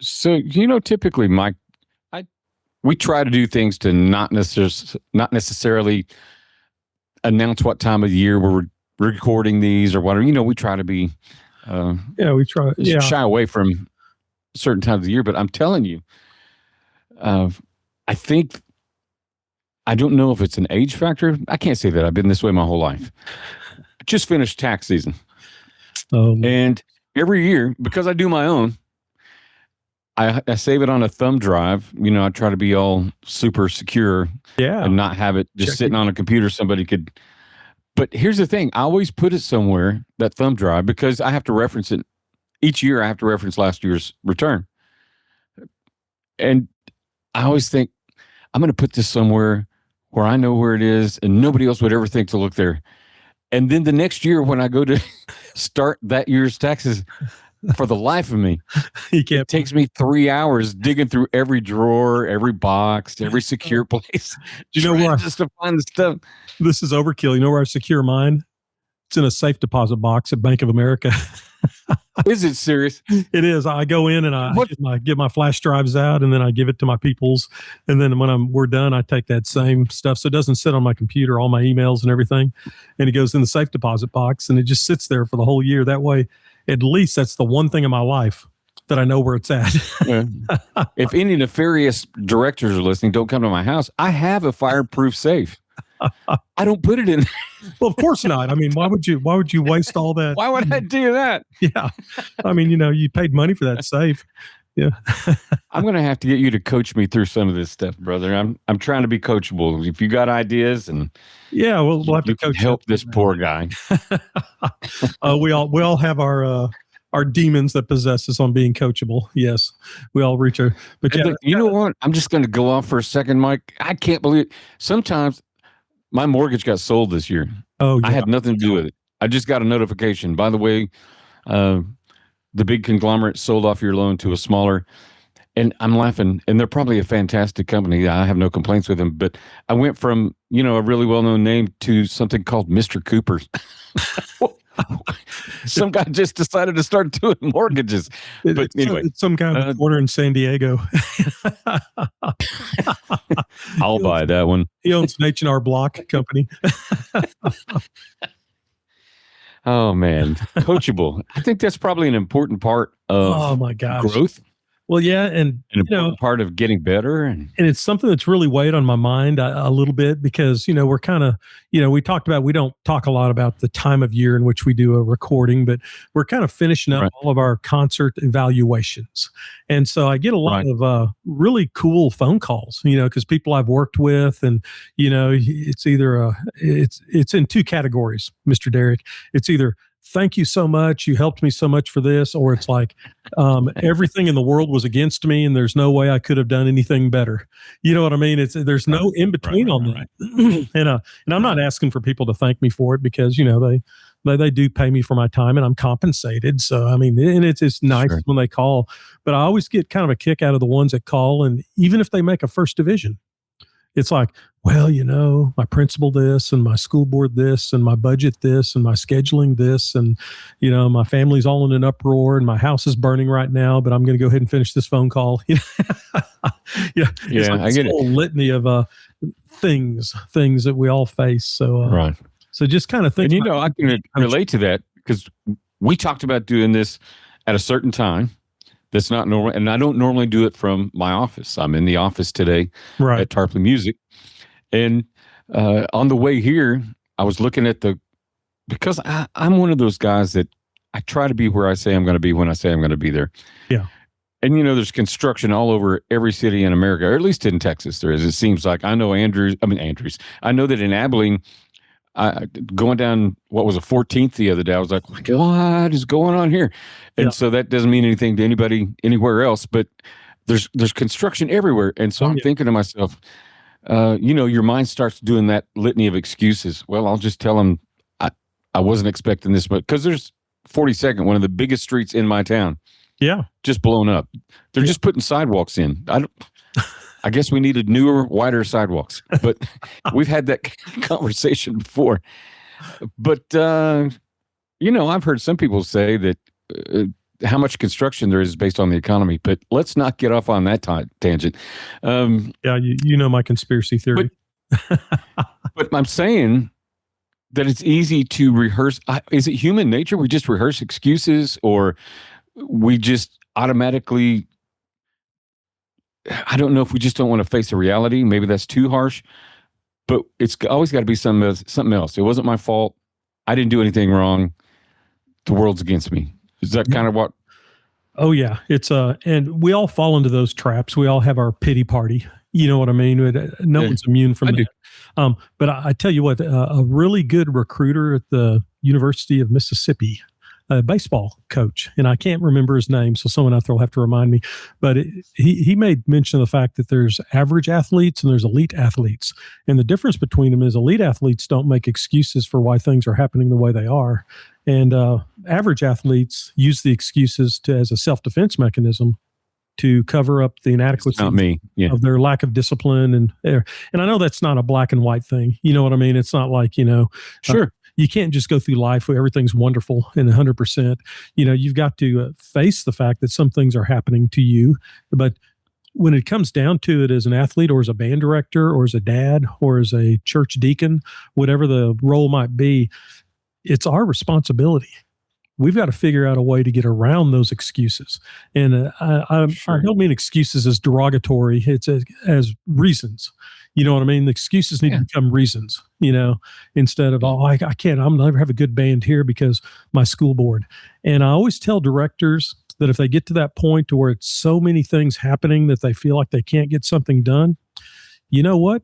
So, typically, Mike, I we try to do things to not necessarily announce what time of the year we're recording these or whatever. We try to be uh, Yeah, we try. Yeah, shy away from certain times of the year. But I'm telling you, uh, I think I don't know if it's an age factor. I can't say that. I've been this way my whole life. I just finished tax season, um, and every year because I do my own. I save it on a thumb drive. I try to be all super secure yeah. and not have it just Check sitting on a computer. Somebody could. But here's the thing: I always put it somewhere, that thumb drive, because I have to reference it each year. I have to reference last year's return, and I always think I'm going to put this somewhere where I know where it is, and nobody else would ever think to look there. And then the next year, when I go to start that year's taxes, for the life of me, You it can't. takes me 3 hours digging through every drawer, every box, every secure place, Do you know where just to find the stuff. this is overkill? You know where I secure mine? It's in a safe deposit box at Bank of America. Is it serious? It is. I go in and I What? get my flash drives out, and then I give it to my peoples. And then when we're done, I take that same stuff, so it doesn't sit on my computer, all my emails and everything, and it goes in the safe deposit box, and it just sits there for the whole year. That way, at least that's the one thing in my life that I know where it's at. Yeah. If any nefarious directors are listening, don't come to my house. I have a fireproof safe. I don't put it in. Well, of course not. I mean, why would you waste all that? Why would I do that? Yeah. I mean, you paid money for that safe. Yeah. I'm going to have to get you to coach me through some of this stuff, brother. I'm trying to be coachable. If you got ideas and Yeah, we'll have to you can coach you help up this on poor guy. that. We all have our demons that possess us on being coachable. Yes, we all reach our. But yeah, You know what? I'm just going to go off for a second, Mike. I can't believe it. Sometimes my mortgage got sold this year. oh I yeah, had nothing to do with it. I just got a notification. By the way, the big conglomerate sold off your loan to a smaller. And I'm laughing. And they're probably a fantastic company. I have no complaints with them. But I went from, a really well-known name to something called Mr. Cooper's. Some guy just decided to start doing mortgages. But anyway, it's some kind of corner in San Diego. I'll buy that one. He owns an H&R Block company. Oh, man. Coachable. I think that's probably an important part of Oh my gosh. growth, Well, yeah, and an important part of getting better. And it's something that's really weighed on my mind a little bit because we're kind of we talked about, we don't talk a lot about the time of year in which we do a recording, but we're kind of finishing up Right. all of our concert evaluations, and so I get a lot Right. of really cool phone calls, because people I've worked with, and it's either it's in two categories, Mr. Derek. It's either thank you so much, you helped me so much for this, or it's like everything in the world was against me and there's no way I could have done anything better. You know what I mean? There's no in between on that. And I'm not asking for people to thank me for it because they do pay me for my time and I'm compensated. So I mean, and it's nice Sure. when they call, but I always get kind of a kick out of the ones that call, and even if they make a first division, it's like, well, my principal this and my school board this and my budget this and my scheduling this, and my family's all in an uproar and my house is burning right now, but I'm going to go ahead and finish this phone call. It's like I this get it. whole litany of things that we all face. So Right. so just kind of think. And I can relate to that because we talked about doing this at a certain time. That's not normal. And I don't normally do it from my office. I'm in the office today right. at Tarpley Music. And on the way here, I was looking at because I'm one of those guys that I try to be where I say I'm going to be when I say I'm going to be there. Yeah. And, there's construction all over every city in America, or at least in Texas there is. It seems like I know Andrews. I know that in Abilene, going down, what was it, 14th the other day, I was like, what is going on here? And so that doesn't mean anything to anybody anywhere else, but there's construction everywhere. And so I'm thinking to myself, your mind starts doing that litany of excuses. Well, I'll just tell them I wasn't expecting this, but because there's 42nd, one of the biggest streets in my town. Yeah. Just blown up. They're just putting sidewalks in. I guess we needed newer, wider sidewalks, but we've had that conversation before. But, I've heard some people say that how much construction there is based on the economy. But let's not get off on that tangent. Yeah, you know my conspiracy theory. But I'm saying that it's easy to rehearse. Is it human nature? We just rehearse excuses, or we just automatically, I don't know if we just don't want to face the reality. Maybe that's too harsh, but it's always got to be something else. It wasn't my fault. I didn't do anything wrong. The world's against me. Is that kind of what? Oh yeah. It's and we all fall into those traps. We all have our pity party. You know what I mean? No one's immune from that. But I tell you what, a really good recruiter at the University of Mississippi, a baseball coach, and I can't remember his name, so someone out there will have to remind me. But he made mention of the fact that there's average athletes and there's elite athletes, and the difference between them is elite athletes don't make excuses for why things are happening the way they are, and average athletes use the excuses as a self-defense mechanism to cover up the inadequacy of their lack of discipline. And I know that's not a black and white thing. You know what I mean? It's not like, Sure. You can't just go through life where everything's wonderful and 100%. You've got to face the fact that some things are happening to you. But when it comes down to it, as an athlete or as a band director or as a dad or as a church deacon, whatever the role might be, it's our responsibility. We've got to figure out a way to get around those excuses. And I don't mean excuses as derogatory. It's as reasons. You know what I mean? The excuses need to become reasons, instead of, I can't, I'll never have a good band here because my school board. And I always tell directors that if they get to that point to where it's so many things happening that they feel like they can't get something done, you know what,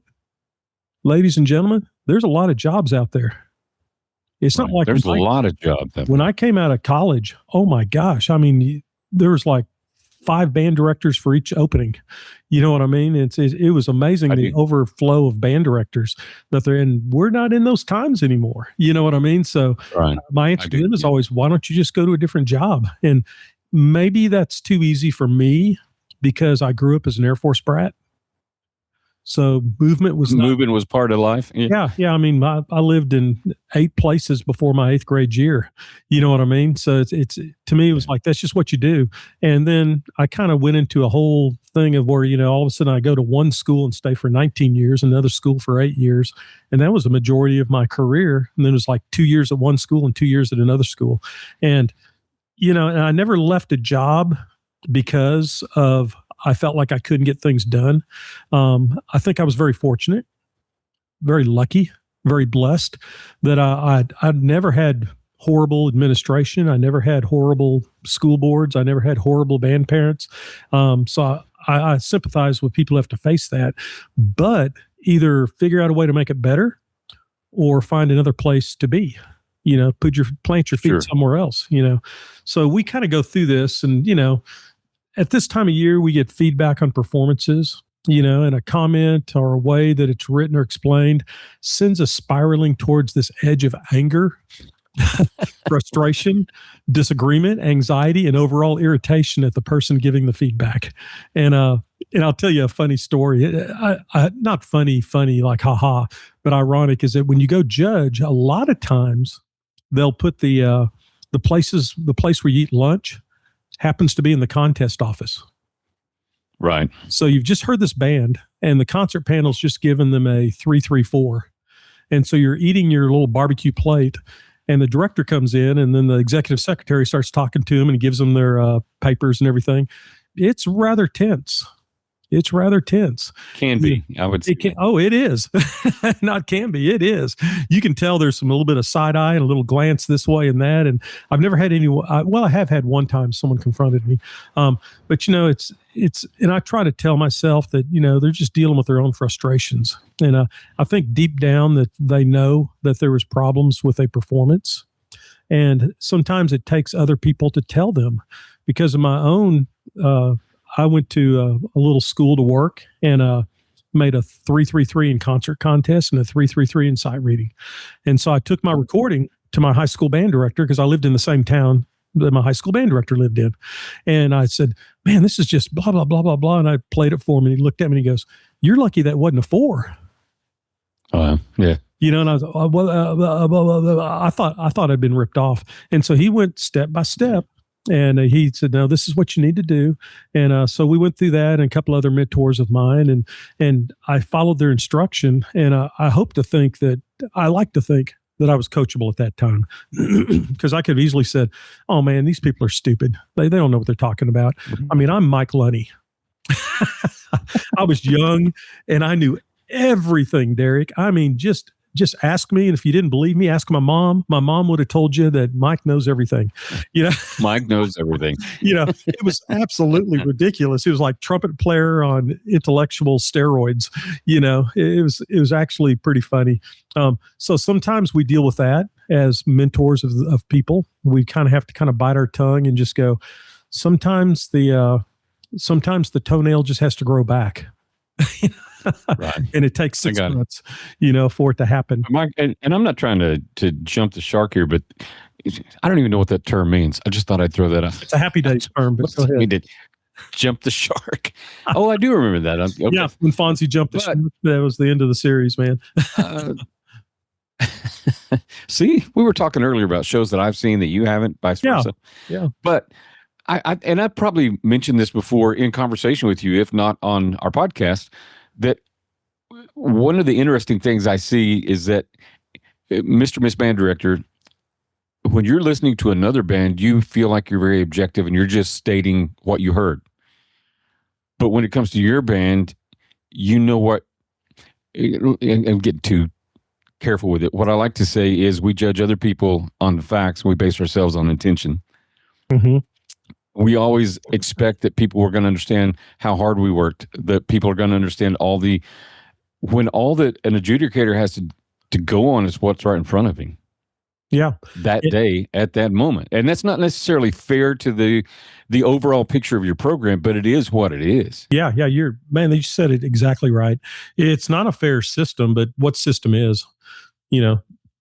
ladies and gentlemen, there's a lot of jobs out there. It's not like there's a lot of jobs. When I came out of college, oh my gosh, I mean, there was like 5 band directors for each opening. You know what I mean? It was amazing the overflow of band directors that they're in. We're not in those times anymore. You know what I mean? So my answer to them is always, why don't you just go to a different job? And maybe that's too easy for me because I grew up as an Air Force brat. So movement was part of life. Yeah. I mean, I lived in 8 places before my 8th grade year. You know what I mean? So it's to me, it was like, that's just what you do. And then I kind of went into a whole thing of where, all of a sudden I go to one school and stay for 19 years, another school for 8 years. And that was the majority of my career. And then it was like 2 years at one school and 2 years at another school. And, and I never left a job because of, I felt like I couldn't get things done. I think I was very fortunate, very lucky, very blessed that I'd never had horrible administration. I never had horrible school boards. I never had horrible band parents. So I sympathize with people who have to face that, but either figure out a way to make it better or find another place to be. Plant your feet somewhere else. So we kind of go through this, and at this time of year, we get feedback on performances, and a comment or a way that it's written or explained sends us spiraling towards this edge of anger, frustration, disagreement, anxiety, and overall irritation at the person giving the feedback. And I'll tell you a funny story. Not funny like haha, but ironic is that when you go judge, a lot of times they'll put the place where you eat lunch happens to be in the contest office. Right. So you've just heard this band and the concert panel's just given them a 3-3-4. And so you're eating your little barbecue plate and the director comes in and then the executive secretary starts talking to them and gives them their papers and everything. It's rather tense. Can be, I would say. It is. Not can be, it is. You can tell there's a little bit of side eye and a little glance this way and that. And I've never had anyone, I have had one time someone confronted me. But it's, and I try to tell myself that, they're just dealing with their own frustrations. And I think deep down that they know that there was problems with a performance. And sometimes it takes other people to tell them because of my own, I went to a little school to work and made a 3-3-3 in concert contest and a 3-3-3 in sight reading. And so I took my recording to my high school band director because I lived in the same town that my high school band director lived in. And I said, man, this is just blah, blah, blah, blah, blah. And I played it for him and he looked at me and he goes, you're lucky that wasn't a 4. Yeah. And I was, I thought I'd been ripped off. And so he went step by step And he said, no, this is what you need to do. And so we went through that, and a couple other mentors of mine, and I followed their instruction. And I like to think that I was coachable at that time, because I could have easily said, oh man, these people are stupid. They don't know what they're talking about. I mean, I'm Mike Lunney. I was young and I knew everything, Derek. I mean, just ask me. And if you didn't believe me, ask my mom. My mom would have told you that Mike knows everything. Mike knows everything. It was absolutely ridiculous. He was like trumpet player on intellectual steroids. It was actually pretty funny. So sometimes we deal with that as mentors of people. We kind of have to kind of bite our tongue and just go, sometimes the toenail just has to grow back. Right. And it takes 6 months, for it to happen. Mike, and I'm not trying to jump the shark here, but I don't even know what that term means. I just thought I'd throw that out. It's a Happy Days term, but go ahead. We did jump the shark. Oh, I do remember that. Okay. Yeah, when Fonzie jumped the shark, that was the end of the series, man. See, we were talking earlier about shows that I've seen that you haven't, vice versa. Yeah. But I probably mentioned this before in conversation with you, if not on our podcast, that one of the interesting things I see is that Mr. Miss Band Director, when you're listening to another band, you feel like you're very objective and you're just stating what you heard. But when it comes to your band, you know what, and I'm getting too careful with it. What I like to say is we judge other people on the facts. We base ourselves on intention. Mm-hmm. We always expect that people are going to understand how hard we worked, that people are going to understand when all that an adjudicator has to go on is what's right in front of him. Yeah. That day at that moment. And that's not necessarily fair to the overall picture of your program, but it is what it is. Yeah. You said it exactly right. It's not a fair system, but what system is,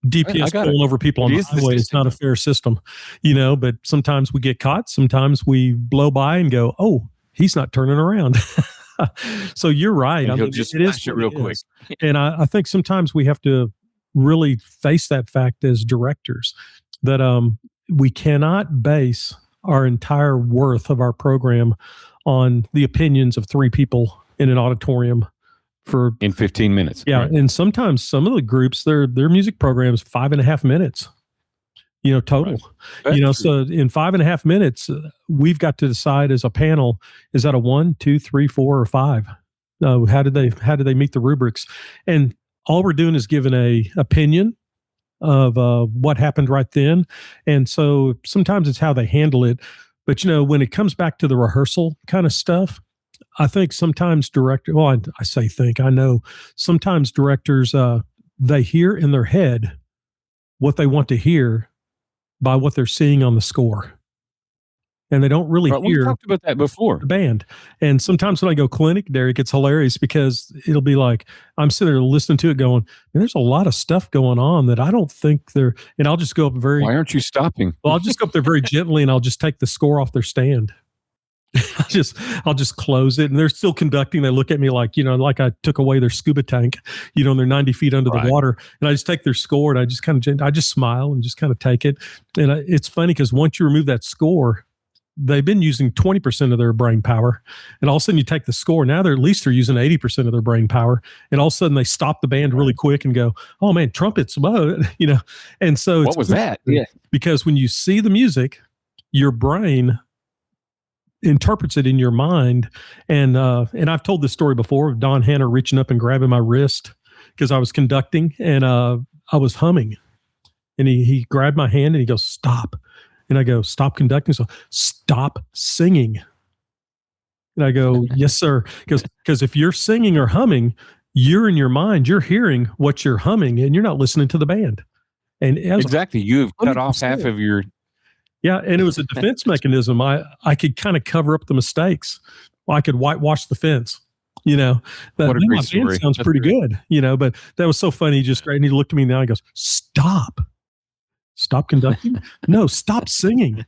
DPS pulling over people on the highway is not a fair system, but sometimes we get caught. Sometimes we blow by and go, oh, he's not turning around. So you're right. He'll just flash it real quick. And I think sometimes we have to really face that fact as directors, that we cannot base our entire worth of our program on the opinions of 3 people in an auditorium in 15 minutes. Yeah. Right. And sometimes some of the groups, their music programs 5.5 minutes, total, right. So in 5.5 minutes, we've got to decide as a panel, is that a 1, 2, 3, 4, or 5? How did they meet the rubrics? And all we're doing is giving a opinion of what happened right then. And so sometimes it's how they handle it. But, when it comes back to the rehearsal kind of stuff, I think sometimes I know sometimes directors, they hear in their head what they want to hear by what they're seeing on the score. And they don't really hear. We talked about that before. The band. And sometimes when I go clinic, Derek, it's hilarious because it'll be like, I'm sitting there listening to it going, there's a lot of stuff going on that I don't think and I'll just go up why aren't you stopping? Well, I'll just go up there very gently and I'll just take the score off their stand. I'll just close it, and they're still conducting. They look at me like, like I took away their scuba tank, and they're 90 feet under the water, and I just take their score and I just smile and just kind of take it. And it's funny because once you remove that score, they've been using 20% of their brain power, and all of a sudden you take the score. Now they're using 80% of their brain power, and all of a sudden they stop the band really quick and go, "Oh man, trumpets!" And so what was that? Yeah, because when you see the music, your brain interprets it in your mind. And I've told this story before of Don Hanner reaching up and grabbing my wrist because I was conducting and I was humming, and he grabbed my hand and he goes, "Stop." And I go, "Stop conducting." So, "Stop singing." And I go, "Yes, sir." Because if you're singing or humming, you're in your mind, you're hearing what you're humming and you're not listening to the band. And exactly. You've cut off half of your. Yeah, and it was a defense mechanism. I could kind of cover up the mistakes. I could whitewash the fence. That what a great story. Band sounds pretty good. But that was so funny. And he looked at me now. He goes, "Stop conducting? No, stop singing."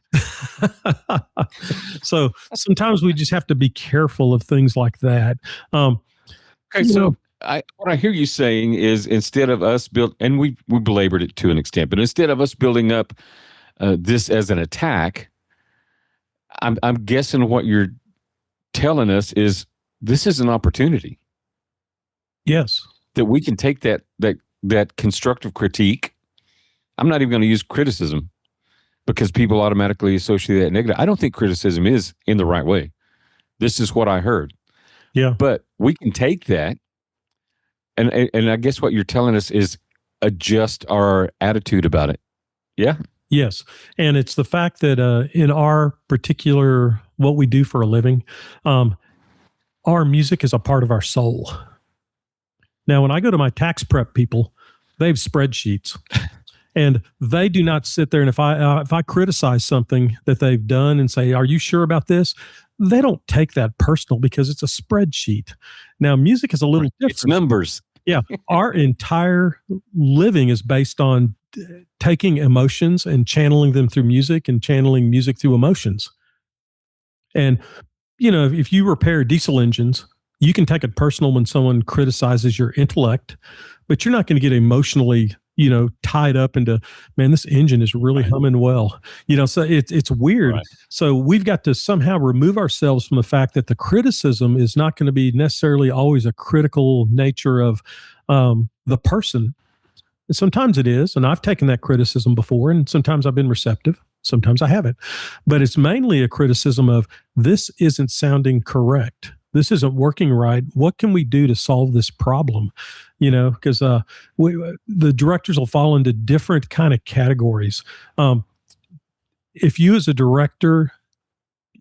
So sometimes we just have to be careful of things like that. Okay, so what I hear you saying is instead of us and we belabored it to an extent, but instead of us building up this as an attack, I'm guessing what you're telling us is this is an opportunity Yes. that we can take that constructive critique. I'm not even going to use criticism because people automatically associate that negative. I don't think criticism is in the right way. This is what I heard. Yeah. But we can take that, and I guess what you're telling us is adjust our attitude about it. Yeah. Yes. And it's the fact that in our particular, what we do for a living, our music is a part of our soul. Now, when I go to my tax prep people, they have spreadsheets. And they do not sit there, and if I criticize something that they've done and say, "Are you sure about this?" They don't take that personal because it's a spreadsheet. Now, music is a little different. It's numbers. Yeah, our entire living is based on taking emotions and channeling them through music and channeling music through emotions. And if you repair diesel engines, you can take it personal when someone criticizes your intellect, but you're not going to get emotionally tied up into, man, this engine is really humming well. So it's weird. Right. So we've got to somehow remove ourselves from the fact that the criticism is not going to be necessarily always a critical nature of the person. Sometimes it is, and I've taken that criticism before, and sometimes I've been receptive. Sometimes I haven't. But it's mainly a criticism of, this isn't sounding correct. This isn't working right. What can we do to solve this problem? Because the directors will fall into different kind of categories. If you as a director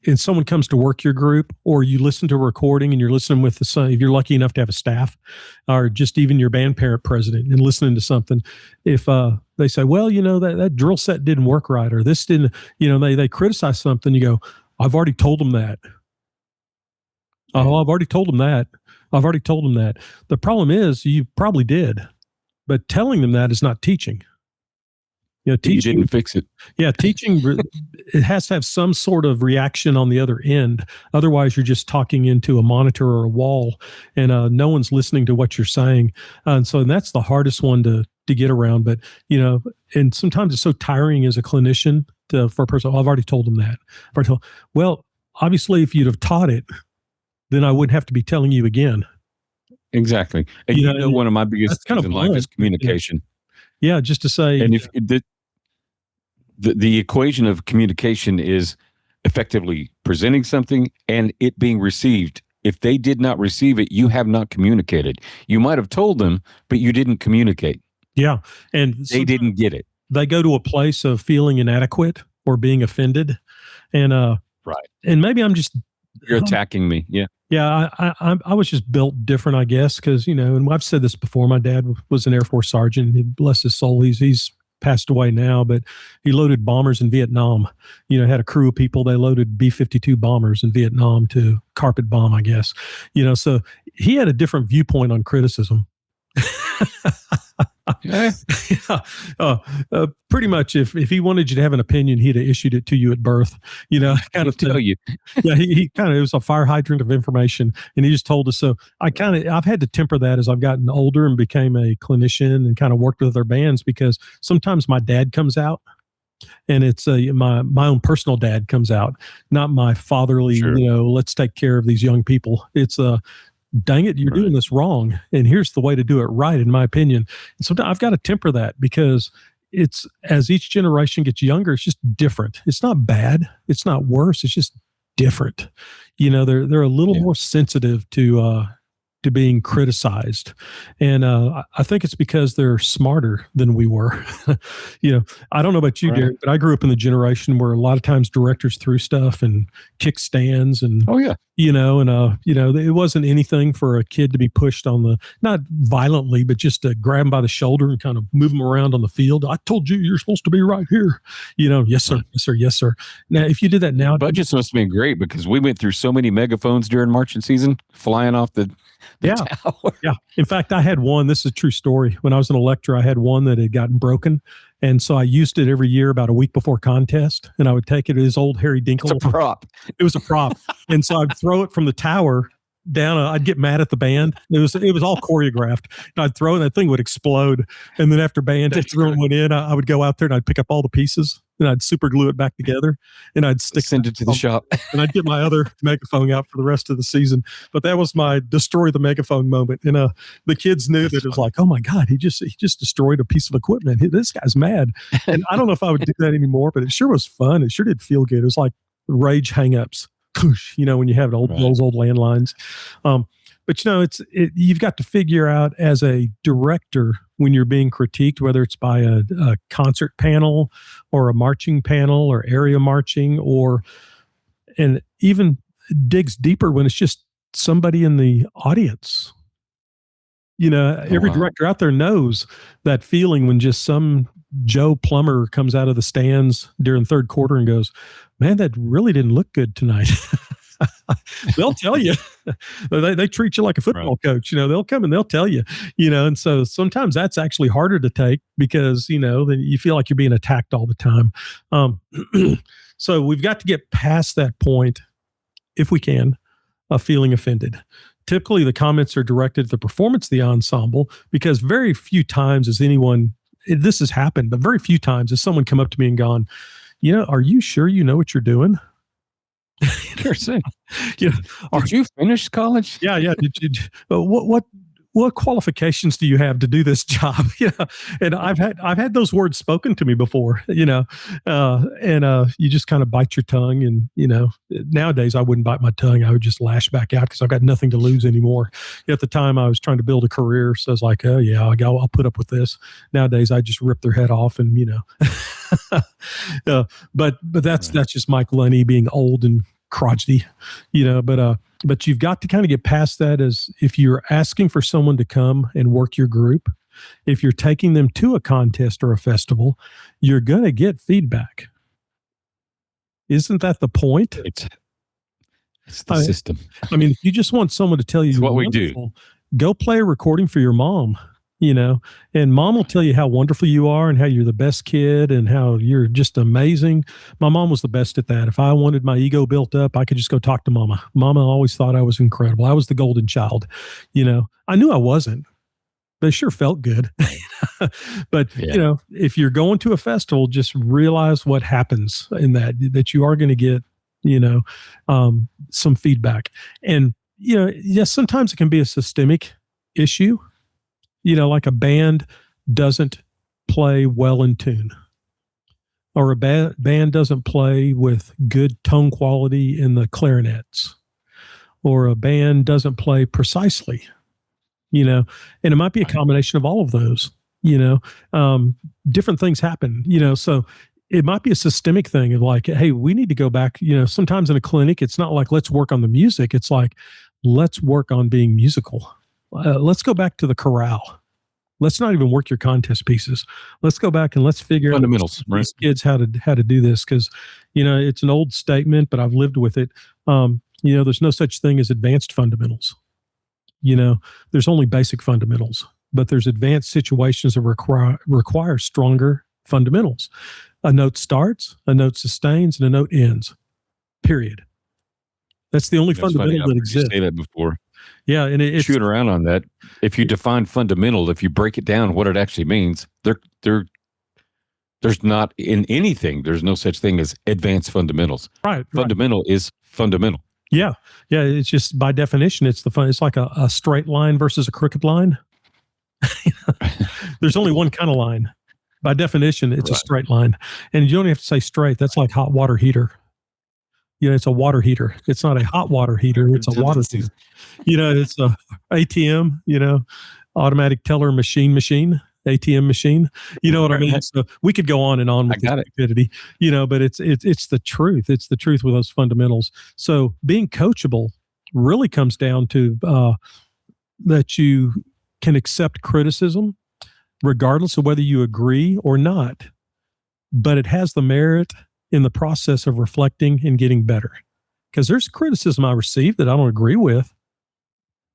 and someone comes to work your group, or you listen to a recording and you're listening with if you're lucky enough to have a staff, or just even your band parent president and listening to something, if they say, well, that drill set didn't work right, or this didn't, they criticize something, you go, I've already told them that. Oh, I've already told them that. I've already told them that. The problem is you probably did, but telling them that is not teaching. Teaching, you didn't fix it. Yeah, teaching, it has to have some sort of reaction on the other end. Otherwise, you're just talking into a monitor or a wall, and no one's listening to what you're saying. And that's the hardest one to get around. But, and sometimes it's so tiring as a clinician for a person, I've already told them that. Well, obviously, if you'd have taught it, then I wouldn't have to be telling you again. Exactly. And one of my biggest things in life is communication. Yeah, just to say. And if the equation of communication is effectively presenting something and it being received. If they did not receive it, you have not communicated. You might have told them, but you didn't communicate. Yeah. And they didn't get it. They go to a place of feeling inadequate or being offended. And right. And maybe I'm just, you're attacking me. Yeah. Yeah, I was just built different, I guess, because, and I've said this before, my dad was an Air Force sergeant. Bless his soul. He's passed away now, but he loaded bombers in Vietnam. Had a crew of people. They loaded B-52 bombers in Vietnam to carpet bomb, I guess. So he had a different viewpoint on criticism. Yeah. Pretty much, if he wanted you to have an opinion, he'd have issued it to you at birth. Kind of tell you. Yeah, he kind of, it was a fire hydrant of information, and he just told us. So I've had to temper that as I've gotten older and became a clinician and kind of worked with other bands, because sometimes my dad comes out, and it's my own personal dad comes out, not my fatherly. Sure. Let's take care of these young people. It's dang it, you're doing this wrong, and here's the way to do it right, in my opinion. And so I've got to temper that, because it's, as each generation gets younger, it's just different. It's not bad, it's not worse, it's just different. They're a little more sensitive to being criticized, and I think it's because they're smarter than we were. I don't know about you, Derek, but I grew up in the generation where a lot of times directors threw stuff and kicked stands, and it wasn't anything for a kid to be pushed on not violently, but just to grab him by the shoulder and kind of move him around on the field. I told you you're supposed to be right here. Yes sir, yes sir, yes sir. Now, if you did that now, budgets must have been great, because we went through so many megaphones during marching season, flying off the tower. Yeah. In fact, I had one. This is a true story. When I was an elector, I had one that had gotten broken. And so I used it every year about a week before contest. And I would take it to his old Harry Dinkle. It's a prop. It was a prop. And so I'd throw it from the tower down. I'd get mad at the band. It was all choreographed. And I'd throw it, and that thing would explode. And then after band, everyone went in, I would go out there and I'd pick up all the pieces. and I'd super glue it back together, and I'd Send it to the shop. and I'd get my other megaphone out for the rest of the season. But that was my destroy the megaphone moment. And the kids knew that it was like, oh my God, he just destroyed a piece of equipment. This guy's mad. And I don't know if I would do that anymore, but it sure was fun. It sure did feel good. It was like rage hangups, when you have those old landlines. But you've got to figure out as a director when you're being critiqued, whether it's by a concert panel or a marching panel or area marching, and even digs deeper when it's just somebody in the audience. Every director out there knows that feeling when just some Joe Plumber comes out of the stands during third quarter and goes, man, that really didn't look good tonight. They'll tell you. They treat you like a football coach. They'll come and they'll tell you. And so sometimes that's actually harder to take because then you feel like you're being attacked all the time. So we've got to get past that point, if we can, of feeling offended. Typically, the comments are directed at the performance of the ensemble because very few times has this has happened, but very few times has someone come up to me and gone, are you sure you know what you're doing? Did you finish college? Yeah. What qualifications do you have to do this job? And I've had those words spoken to me before. And you just kind of bite your tongue. And nowadays I wouldn't bite my tongue. I would just lash back out because I've got nothing to lose anymore. At the time, I was trying to build a career, so I was like, oh yeah, I'll put up with this. Nowadays, I just rip their head off, and but that's just Mike Lunney being old and crotchety, but you've got to kind of get past that. As if you're asking for someone to come and work your group, if you're taking them to a contest or a festival, you're going to get feedback. Isn't that the point? It's the system. I mean, if you just want someone to tell you it's what we do, go play a recording for your mom. And mom will tell you how wonderful you are and how you're the best kid and how you're just amazing. My mom was the best at that. If I wanted my ego built up, I could just go talk to mama. Mama always thought I was incredible. I was the golden child. I knew I wasn't, but it sure felt good. But, if you're going to a festival, just realize what happens in that you are going to get, some feedback. And, yes, sometimes it can be a systemic issue. Like a band doesn't play well in tune, or a band doesn't play with good tone quality in the clarinets, or a band doesn't play precisely, and it might be a combination of all of those, different things happen, so it might be a systemic thing of like, hey, we need to go back, sometimes in a clinic, it's not like, let's work on the music. It's like, let's work on being musical. Let's go back to the chorale. Let's not even work your contest pieces. Let's go back and let's figure fundamentals, out these kids how to do this. Cause it's an old statement, but I've lived with it. There's no such thing as advanced fundamentals. There's only basic fundamentals, but there's advanced situations that require stronger fundamentals. A note starts, a note sustains, and a note ends, period. That's the only fundamental that exists. Say that before. Yeah, and it's chewing around on that. If you define fundamental, if you break it down, what it actually means, there's not in anything. There's no such thing as advanced fundamentals. Right. Fundamental is fundamental. Yeah. It's just by definition, it's like a straight line versus a crooked line. There's only one kind of line. By definition, it's a straight line, and you don't have to say straight. That's like hot water heater. It's a water heater. It's not a hot water heater. It's a water heater. It's a ATM, automatic teller machine, ATM machine. You know what I mean? So we could go on and on with stupidity, but it's the truth. It's the truth with those fundamentals. So being coachable really comes down to that you can accept criticism regardless of whether you agree or not, but it has the merit in the process of reflecting and getting better. Because there's criticism I receive that I don't agree with.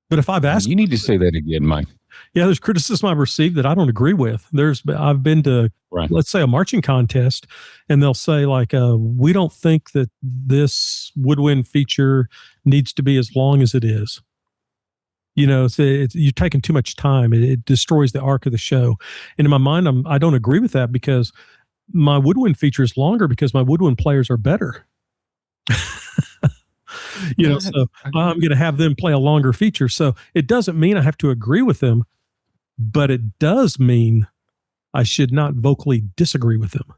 But if I've asked... You need to say that again, Mike. Yeah, there's criticism I've received that I don't agree with. I've been to, let's say, a marching contest, and they'll say, like, we don't think that this woodwind feature needs to be as long as it is. You're taking too much time. It destroys the arc of the show. And in my mind, I don't agree with that because my woodwind feature is longer because my woodwind players are better. So I'm going to have them play a longer feature. So it doesn't mean I have to agree with them, but it does mean I should not vocally disagree with them.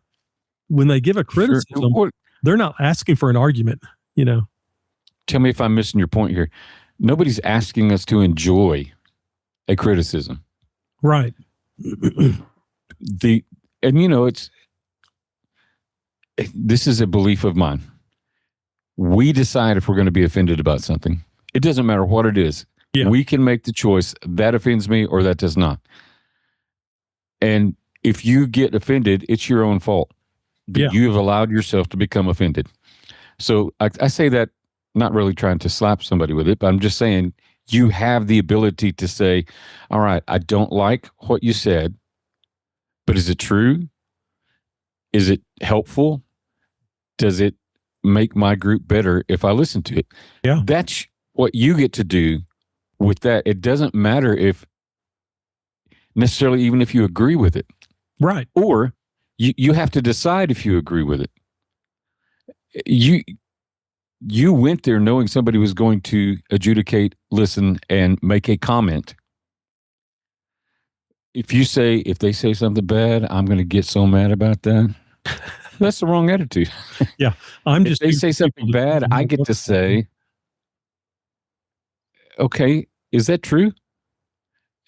When they give a criticism, they're not asking for an argument, Tell me if I'm missing your point here. Nobody's asking us to enjoy a criticism. Right. This is a belief of mine. We decide if we're going to be offended about something. It doesn't matter what it is. Yeah. We can make the choice that offends me or that does not. And if you get offended, it's your own fault. That you have allowed yourself to become offended. So I say that not really trying to slap somebody with it, but I'm just saying you have the ability to say, all right, I don't like what you said, but is it true? Is it helpful? Does it make my group better if I listen to it? Yeah. That's what you get to do with that. It doesn't matter if necessarily even if you agree with it. Right. Or you have to decide if you agree with it. You went there knowing somebody was going to adjudicate, listen, and make a comment. If they say something bad, I'm going to get so mad about that. That's the wrong attitude. Yeah. If they say something bad, I get to say, okay, is that true?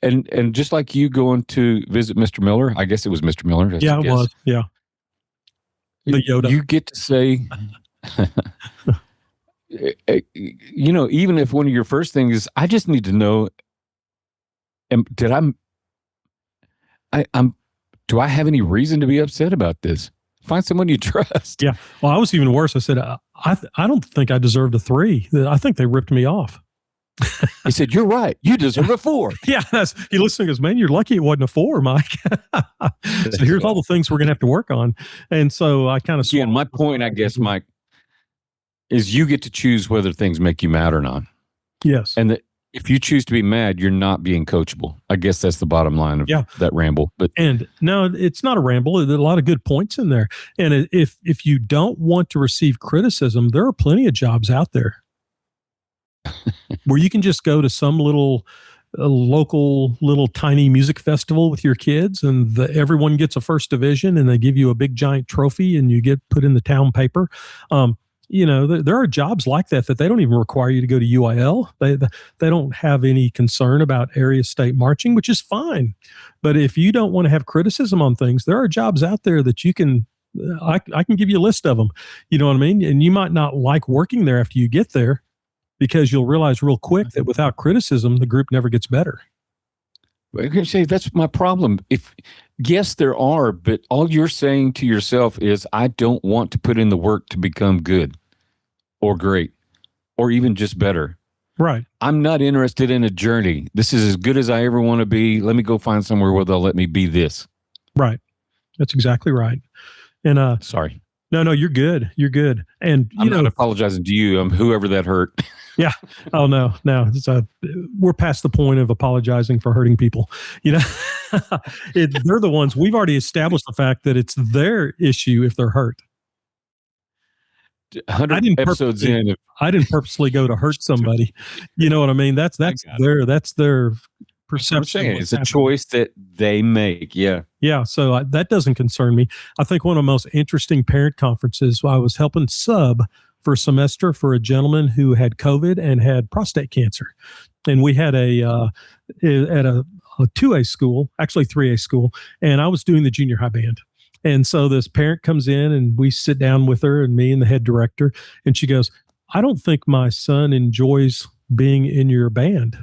And just like you going to visit Mr. Miller, I guess it was Mr. Miller. It was. Yeah. The Yoda. You get to say, even if one of your first things is, I just need to know, do I have any reason to be upset about this? Find someone you trust. Yeah. Well, I was even worse. I said, I don't think I deserved a 3. I think they ripped me off. He said, you're right. You deserve a 4. Yeah. He listened and goes, man, you're lucky it wasn't a 4, Mike. So here's all the things we're going to have to work on. And so I kind of... Again, my point, I guess, Mike, is you get to choose whether things make you mad or not. Yes. And that if you choose to be mad, you're not being coachable. I guess that's the bottom line of that ramble. And no, it's not a ramble. There are a lot of good points in there. And if you don't want to receive criticism, there are plenty of jobs out there where you can just go to some local little tiny music festival with your kids, and everyone gets a first division, and they give you a big giant trophy, and you get put in the town paper. There are jobs like that they don't even require you to go to UIL. They don't have any concern about area state marching, which is fine. But if you don't want to have criticism on things, there are jobs out there that you can, I can give you a list of them. You know what I mean? And you might not like working there after you get there, because you'll realize real quick that without criticism, the group never gets better. I can say that's my problem. Yes, there are, but all you're saying to yourself is, I don't want to put in the work to become good or great or even just better. Right. I'm not interested in a journey. This is as good as I ever want to be. Let me go find somewhere where they'll let me be this. Right. That's exactly right. And sorry. No, you're good. You're good. And I'm not apologizing to you. Whoever that hurt. Yeah. Oh no. We're past the point of apologizing for hurting people. They're the ones, we've already established the fact that it's their issue if they're hurt. 100 episodes in. I didn't purposely go to hurt somebody. You know what I mean? That's their perception. It's a choice that they make. Yeah. Yeah. So that doesn't concern me. I think one of the most interesting parent conferences, I was helping sub for a semester for a gentleman who had COVID and had prostate cancer. And we had at a 2A school, actually 3A school, and I was doing the junior high band. And so this parent comes in and we sit down with her and me and the head director, and she goes, I don't think my son enjoys being in your band.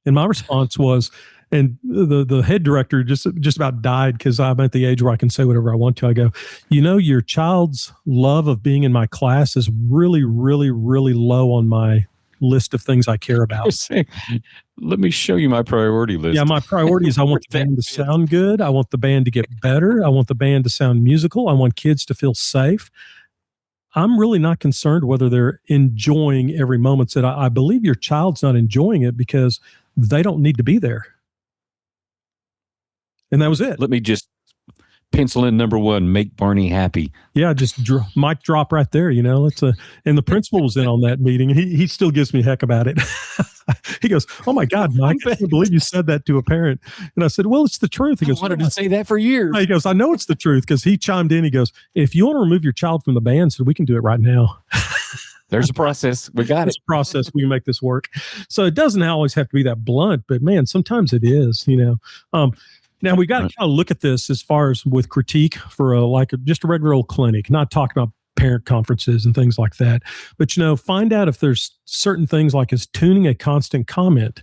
And my response was, and the head director just about died, because I'm at the age where I can say whatever I want to. I go, your child's love of being in my class is really, really, really low on my list of things I care about. Let me show you my priority list. Yeah, my priority is I want the band to sound good. I want the band to get better. I want the band to sound musical. I want kids to feel safe. I'm really not concerned whether they're enjoying every moment. That I believe your child's not enjoying it because they don't need to be there. And that was it. Let me just pencil in number 1, make Barney happy. Yeah, just mic drop right there. It's and the principal was in on that meeting, and he still gives me heck about it. He goes, "Oh my God, Mike, I can't believe you said that to a parent." And I said, "Well, it's the truth." He goes, I wanted to say that for years. He goes, "I know it's the truth," because he chimed in. He goes, "If you want to remove your child from the band, so we can do it right now." There's a process. We got it. There's a process. We can make this work. So it doesn't always have to be that blunt, but man, sometimes it is. Now we got to kind of look at this as far as with critique for just a regular old clinic, not talking about parent conferences and things like that. But find out if there's certain things like is tuning a constant comment.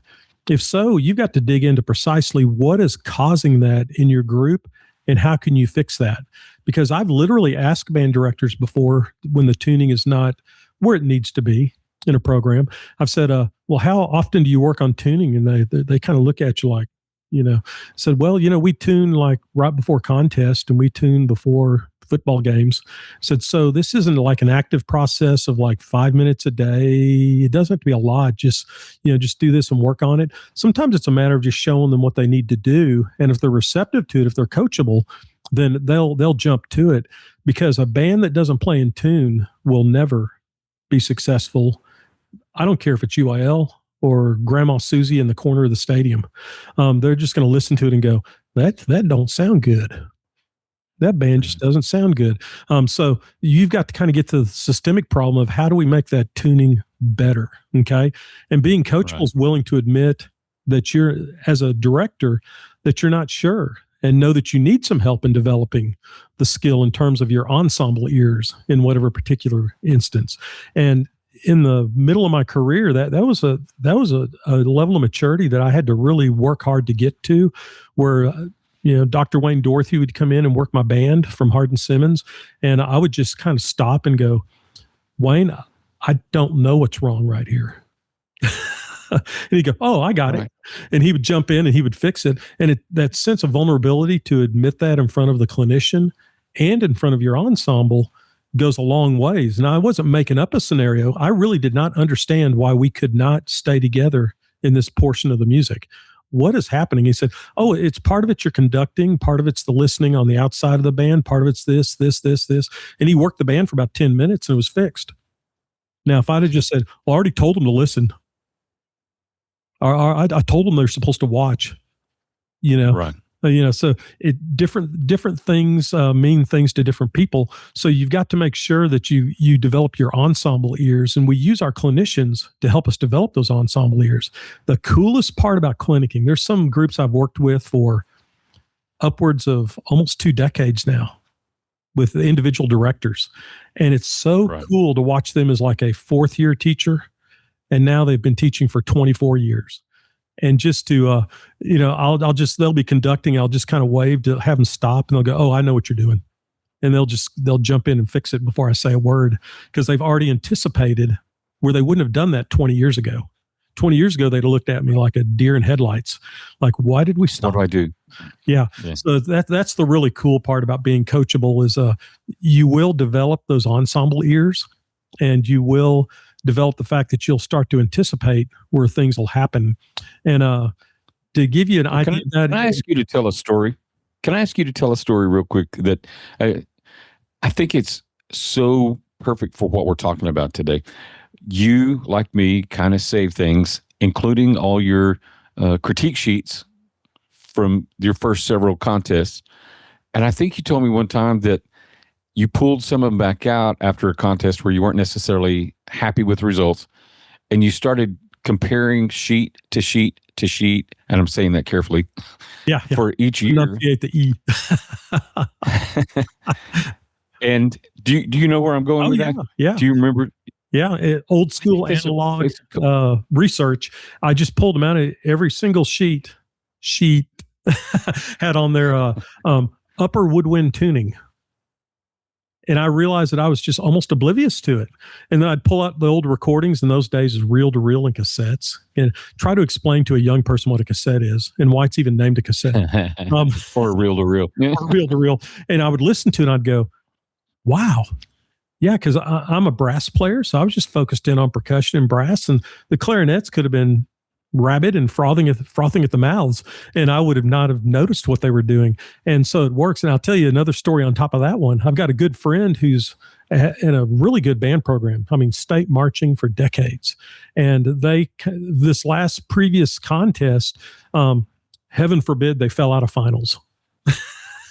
If so, you've got to dig into precisely what is causing that in your group and how can you fix that? Because I've literally asked band directors before when the tuning is not where it needs to be in a program. I've said, well, how often do you work on tuning? And they kind of look at you like, said, well, we tune like right before contest and we tune before football games. Said, so this isn't like an active process of like 5 minutes a day. It doesn't have to be a lot. Just do this and work on it. Sometimes it's a matter of just showing them what they need to do. And if they're receptive to it, if they're coachable, then they'll jump to it, because a band that doesn't play in tune will never be successful. I don't care if it's UIL or Grandma Susie in the corner of the stadium. They're just going to listen to it and go, that don't sound good. That band just doesn't sound good. So you've got to kind of get to the systemic problem of how do we make that tuning better, okay? And being coachable is willing to admit that you're, as a director, that you're not sure, and know that you need some help in developing the skill in terms of your ensemble ears in whatever particular instance. And in the middle of my career, that was a level of maturity that I had to really work hard to get to, where Dr. Wayne Dorothy would come in and work my band from Hardin Simmons, and I would just kind of stop and go, "Wayne, I don't know what's wrong right here." And he'd go, "Oh, I got it." And he would jump in and he would fix it. And that sense of vulnerability to admit that in front of the clinician and in front of your ensemble goes a long ways. And I wasn't making up a scenario. I really did not understand why we could not stay together in this portion of the music. What is happening? He said, "Oh, it's part of it's your conducting, part of it's the listening on the outside of the band, part of it's this. And he worked the band for about 10 minutes and it was fixed. Now, if I'd have just said, "Well, I already told them to listen," or I told them they're supposed to watch, Right. So different things mean things to different people. So you've got to make sure that you develop your ensemble ears, and we use our clinicians to help us develop those ensemble ears. The coolest part about clinicking, there's some groups I've worked with for upwards of almost 2 decades now with the individual directors. And it's so cool to watch them as like a 4th-year teacher. And now they've been teaching for 24 years. And just to, they'll be conducting. I'll just kind of wave to have them stop, and they'll go, "Oh, I know what you're doing." And they'll jump in and fix it before I say a word, because they've already anticipated where they wouldn't have done that 20 years ago. 20 years ago, they'd have looked at me like a deer in headlights. Like, why did we stop? What do I do? Yeah. So that's the really cool part about being coachable is you will develop those ensemble ears, and you will develop the fact that you'll start to anticipate where things will happen. And to give you an idea, can I ask you to tell a story? Can I ask you to tell a story real quick that I think it's so perfect for what we're talking about today. You, like me, kind of save things, including all your critique sheets from your first several contests. And I think you told me one time that you pulled some of them back out after a contest where you weren't necessarily happy with results, and you started comparing sheet to sheet to sheet, and I'm saying that carefully. Yeah. For each year. Enunciate the E. And do you know where I'm going with that? Yeah. Do you remember? Yeah, old school analog research. I just pulled them out of every single sheet had on their upper woodwind tuning. And I realized that I was just almost oblivious to it. And then I'd pull out the old recordings in those days as reel to reel and cassettes, and try to explain to a young person what a cassette is and why it's even named a cassette. Or reel to reel. Or reel to reel. And I would listen to it and I'd go, wow. Yeah, because I'm a brass player. So I was just focused in on percussion and brass. And the clarinets could have been rabid and frothing at the mouths, and I would have not have noticed what they were doing. And so it works. And I'll tell you another story on top of that one. I've got a good friend who's in a really good band program. I mean, state marching for decades. And this last previous contest, heaven forbid they fell out of finals.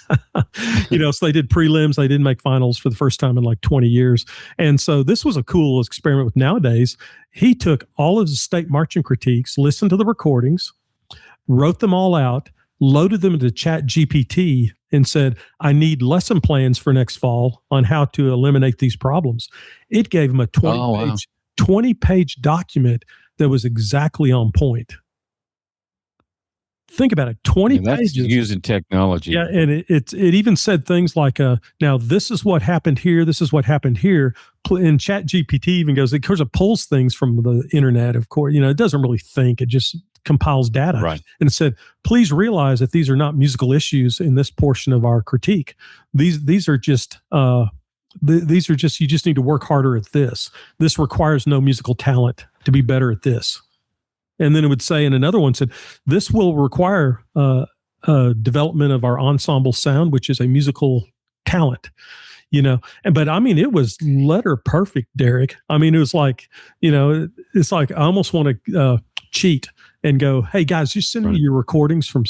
So they did prelims, they didn't make finals for the first time in like 20 years. And so this was a cool experiment with nowadays. He took all of the state marching critiques, listened to the recordings, wrote them all out, loaded them into Chat GPT, and said, I need lesson plans for next fall on how to eliminate these problems. It gave him a 20-page document that was exactly on point. Think about it, 20 pages. Using technology. Yeah, and it even said things like, now this is what happened here, this is what happened here. And Chat GPT even goes, of course, it pulls things from the internet, of course. It doesn't really think, it just compiles data. Right. And it said, please realize that these are not musical issues in this portion of our critique. These are just you just need to work harder at this. This requires no musical talent to be better at this. And then it would say in another one, said, this will require development of our ensemble sound, which is a musical talent, but I mean, it was letter perfect, Derek. I mean, it was like, it's like, I almost want to cheat and go, hey guys, just send me your recordings from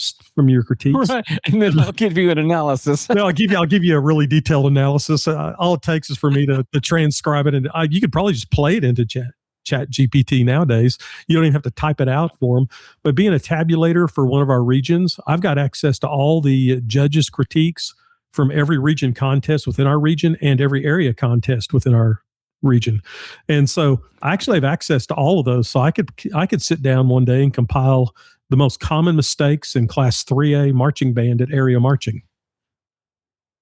your critiques. Right. And then I'll give you an analysis. No, I'll give you a really detailed analysis. All it takes is for me to transcribe it. And you could probably just play it into Chat GPT nowadays. You don't even have to type it out for them. But being a tabulator for one of our regions, I've got access to all the judges' critiques from every region contest within our region and every area contest within our region. And so I actually have access to all of those. So I could sit down one day and compile the most common mistakes in Class 3A marching band at area marching.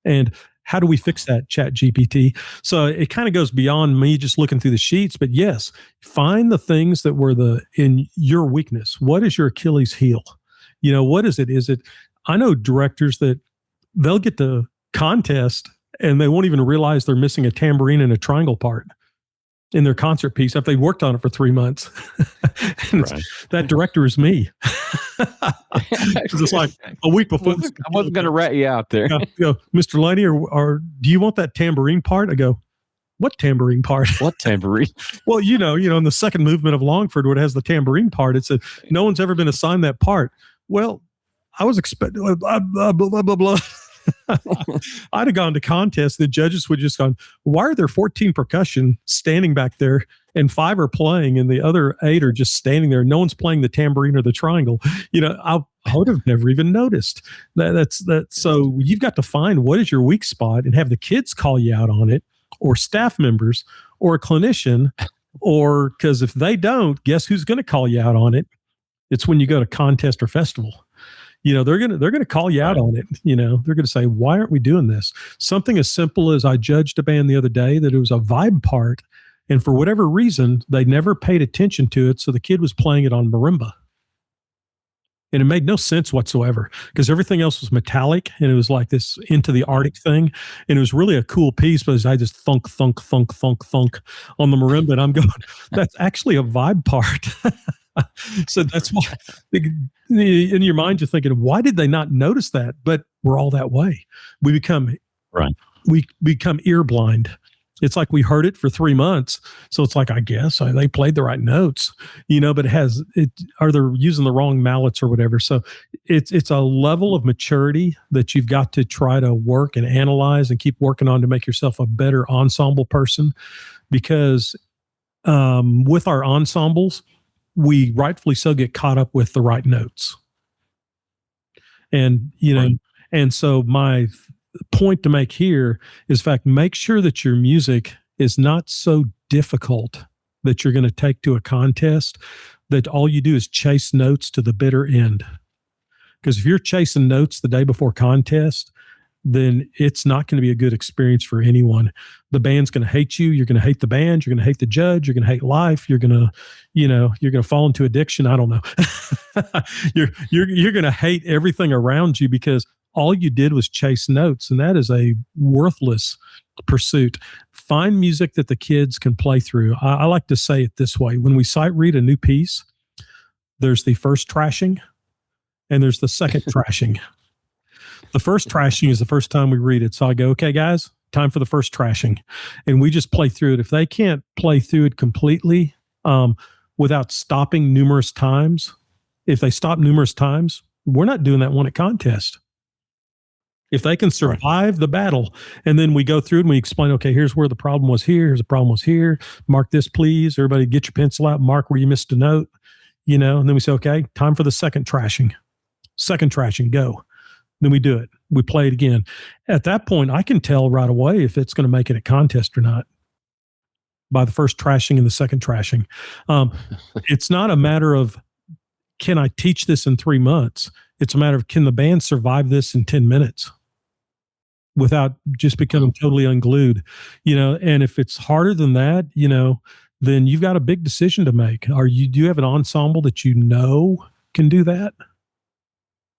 And how do we fix that, Chat GPT? So it kind of goes beyond me just looking through the sheets, but yes, find the things that were in your weakness. What is your Achilles heel? What is it? I know directors that they'll get to contest and they won't even realize they're missing a tambourine and a triangle part in their concert piece after they've worked on it for 3 months. Right. That director is me. It's like a week before. I wasn't going to rat you out there. Go, Mr. Lunney, or do you want that tambourine part? I go, what tambourine part? What tambourine? Well, in the second movement of Longford, where it has the tambourine part, it said, no one's ever been assigned that part. Well, I was expecting, blah, blah, blah, blah, blah. I'd have gone to contests. The judges would just gone, why are there 14 percussion standing back there and 5 are playing and the other 8 are just standing there? No one's playing the tambourine or the triangle. I would have never even noticed that. So you've got to find what is your weak spot and have the kids call you out on it, or staff members, or a clinician, or because if they don't, guess who's going to call you out on it? It's when you go to contest or festival. They're gonna call you out on it. They're gonna say, why aren't we doing this? Something as simple as I judged a band the other day that it was a vibe part, and for whatever reason, they never paid attention to it. So the kid was playing it on marimba. And it made no sense whatsoever because everything else was metallic and it was like this Into the Arctic thing. And it was really a cool piece, but I just thunk, thunk, thunk, thunk, thunk on the marimba. And I'm going, that's actually a vibe part. So that's why in your mind, you're thinking, why did they not notice that? But we're all that way. We become ear blind. It's like we heard it for 3 months. So it's like, I guess they played the right notes, but are they using the wrong mallets or whatever? So it's a level of maturity that you've got to try to work and analyze and keep working on to make yourself a better ensemble person. Because with our ensembles, we rightfully so get caught up with the right notes. And, and so my point to make here is, in fact, make sure that your music is not so difficult that you're going to take to a contest that all you do is chase notes to the bitter end. Because if you're chasing notes the day before contest, then it's not going to be a good experience for anyone. The band's going to hate you. You're going to hate the band. You're going to hate the judge. You're going to hate life. You're going to, you're going to fall into addiction. I don't know. You're going to hate everything around you because all you did was chase notes, and that is a worthless pursuit. Find music that the kids can play through. I like to say it this way. When we sight read a new piece, There's the first trashing, and there's the second trashing. The first trashing is the first time we read it. So I go, okay, guys, time for the first trashing. And we just play through it. If they can't play through it completely without stopping numerous times, if they stop numerous times, we're not doing that one at contest. If they can survive the battle, and then we go through and we explain, okay, here's where the problem was here. Here's the problem was here. Mark this, please. Everybody get your pencil out. Mark where you missed a note, and then we say, okay, time for the second trashing. Second trashing, go. Then we do it. We play it again. At that point, I can tell right away if it's going to make it a contest or not by the first trashing and the second trashing. It's not a matter of, can I teach this in 3 months? It's a matter of, can the band survive this in 10 minutes without just becoming totally unglued? And if it's harder than that, then you've got a big decision to make. Do you have an ensemble that can do that?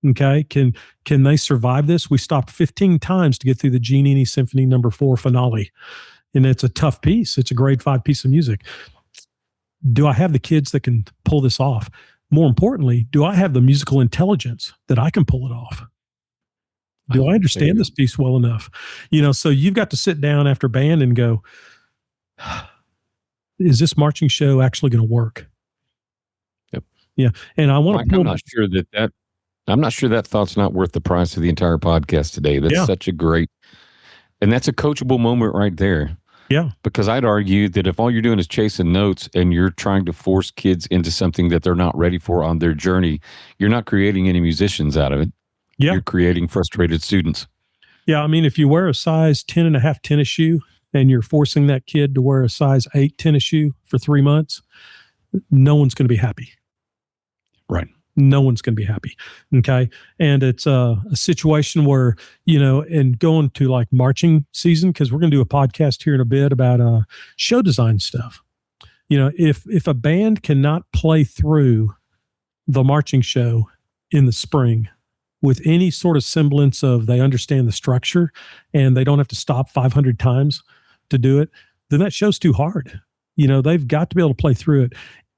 Okay. Can they survive this? We stopped 15 times to get through the Giannini Symphony No. 4 finale. And it's a tough piece. It's a grade 5 piece of music. Do I have the kids that can pull this off? More importantly, do I have the musical intelligence that I can pull it off? Do I understand this piece well enough? So you've got to sit down after band and go, is this marching show actually going to work? Yep. Yeah. And I want to. I'm not sure that thought's not worth the price of the entire podcast today. That's such a great, and that's a coachable moment right there. Yeah. Because I'd argue that if all you're doing is chasing notes and you're trying to force kids into something that they're not ready for on their journey, you're not creating any musicians out of it. Yeah. You're creating frustrated students. Yeah. I mean, if you wear a size 10.5 tennis shoe and you're forcing that kid to wear a size 8 tennis shoe for 3 months, no one's going to be happy. Right. No one's going to be happy. Okay. And it's a situation where, and going to like marching season, because we're going to do a podcast here in a bit about show design stuff. If a band cannot play through the marching show in the spring with any sort of semblance of they understand the structure and they don't have to stop 500 times to do it, then that show's too hard. They've got to be able to play through it.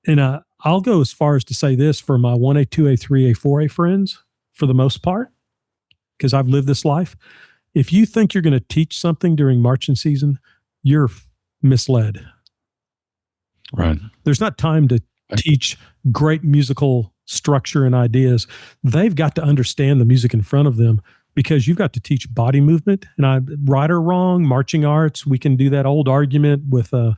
And I'll go as far as to say this for my 1A, 2A, 3A, 4A friends, for the most part, because I've lived this life. If you think you're going to teach something during marching season, you're misled. Right. There's not time to teach great musical structure and ideas. They've got to understand the music in front of them, because you've got to teach body movement. And right or wrong, marching arts, we can do that old argument with the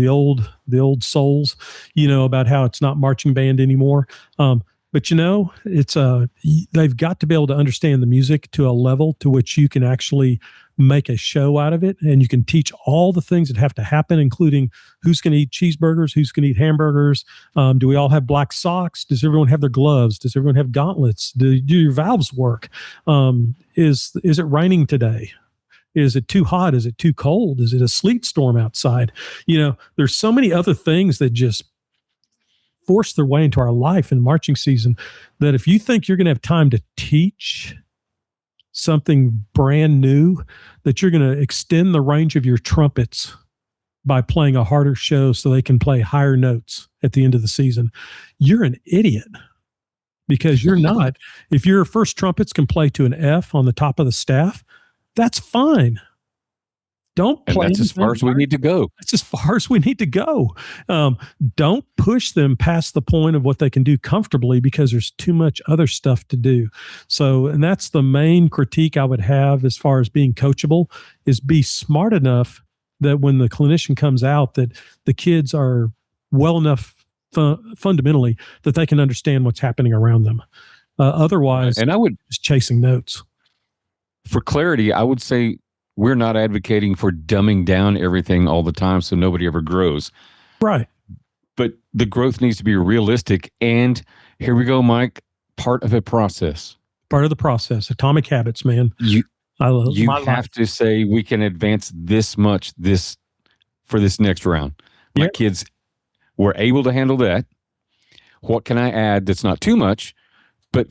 old souls, about how it's not marching band anymore. But it's they've got to be able to understand the music to a level to which you can actually make a show out of it, and you can teach all the things that have to happen, including who's going to eat cheeseburgers, who's going to eat hamburgers. Do we all have black socks? Does everyone have their gloves? Does everyone have gauntlets? Do your valves work? Is it raining today? Is it too hot? Is it too cold? Is it a sleet storm outside? There's so many other things that just force their way into our life in marching season that if you think you're going to have time to teach something brand new, that you're going to extend the range of your trumpets by playing a harder show so they can play higher notes at the end of the season, you're an idiot. Because you're not. If your first trumpets can play to an F on the top of the staff, that's fine. Don't play. And that's as far as we need to go. That's as far as we need to go. Don't push them past the point of what they can do comfortably, because there's too much other stuff to do. So, and that's the main critique I would have as far as being coachable, is be smart enough that when the clinician comes out, that the kids are well enough fundamentally that they can understand what's happening around them. Otherwise, and I would just chasing notes. For clarity, I would say we're not advocating for dumbing down everything all the time so nobody ever grows. Right. But the growth needs to be realistic. And here we go, Mike, part of a process. Part of the process. Atomic habits, man. You have to say we can advance this much for this next round. My kids were able to handle that. What can I add that's not too much, but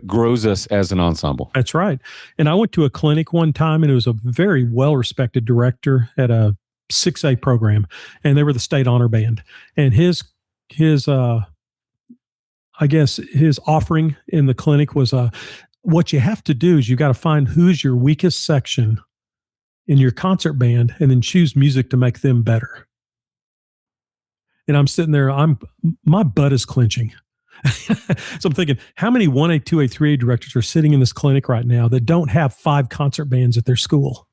grows us as an ensemble? That's right. And I went to a clinic one time, and it was a very well-respected director at a 6A program, and they were the state honor band. And his I guess his offering in the clinic was what you have to do is you got to find who's your weakest section in your concert band and then choose music to make them better. And I'm sitting there, my butt is clenching. So I'm thinking, how many 1A, 2A, 3A directors are sitting in this clinic right now that don't have 5 concert bands at their school?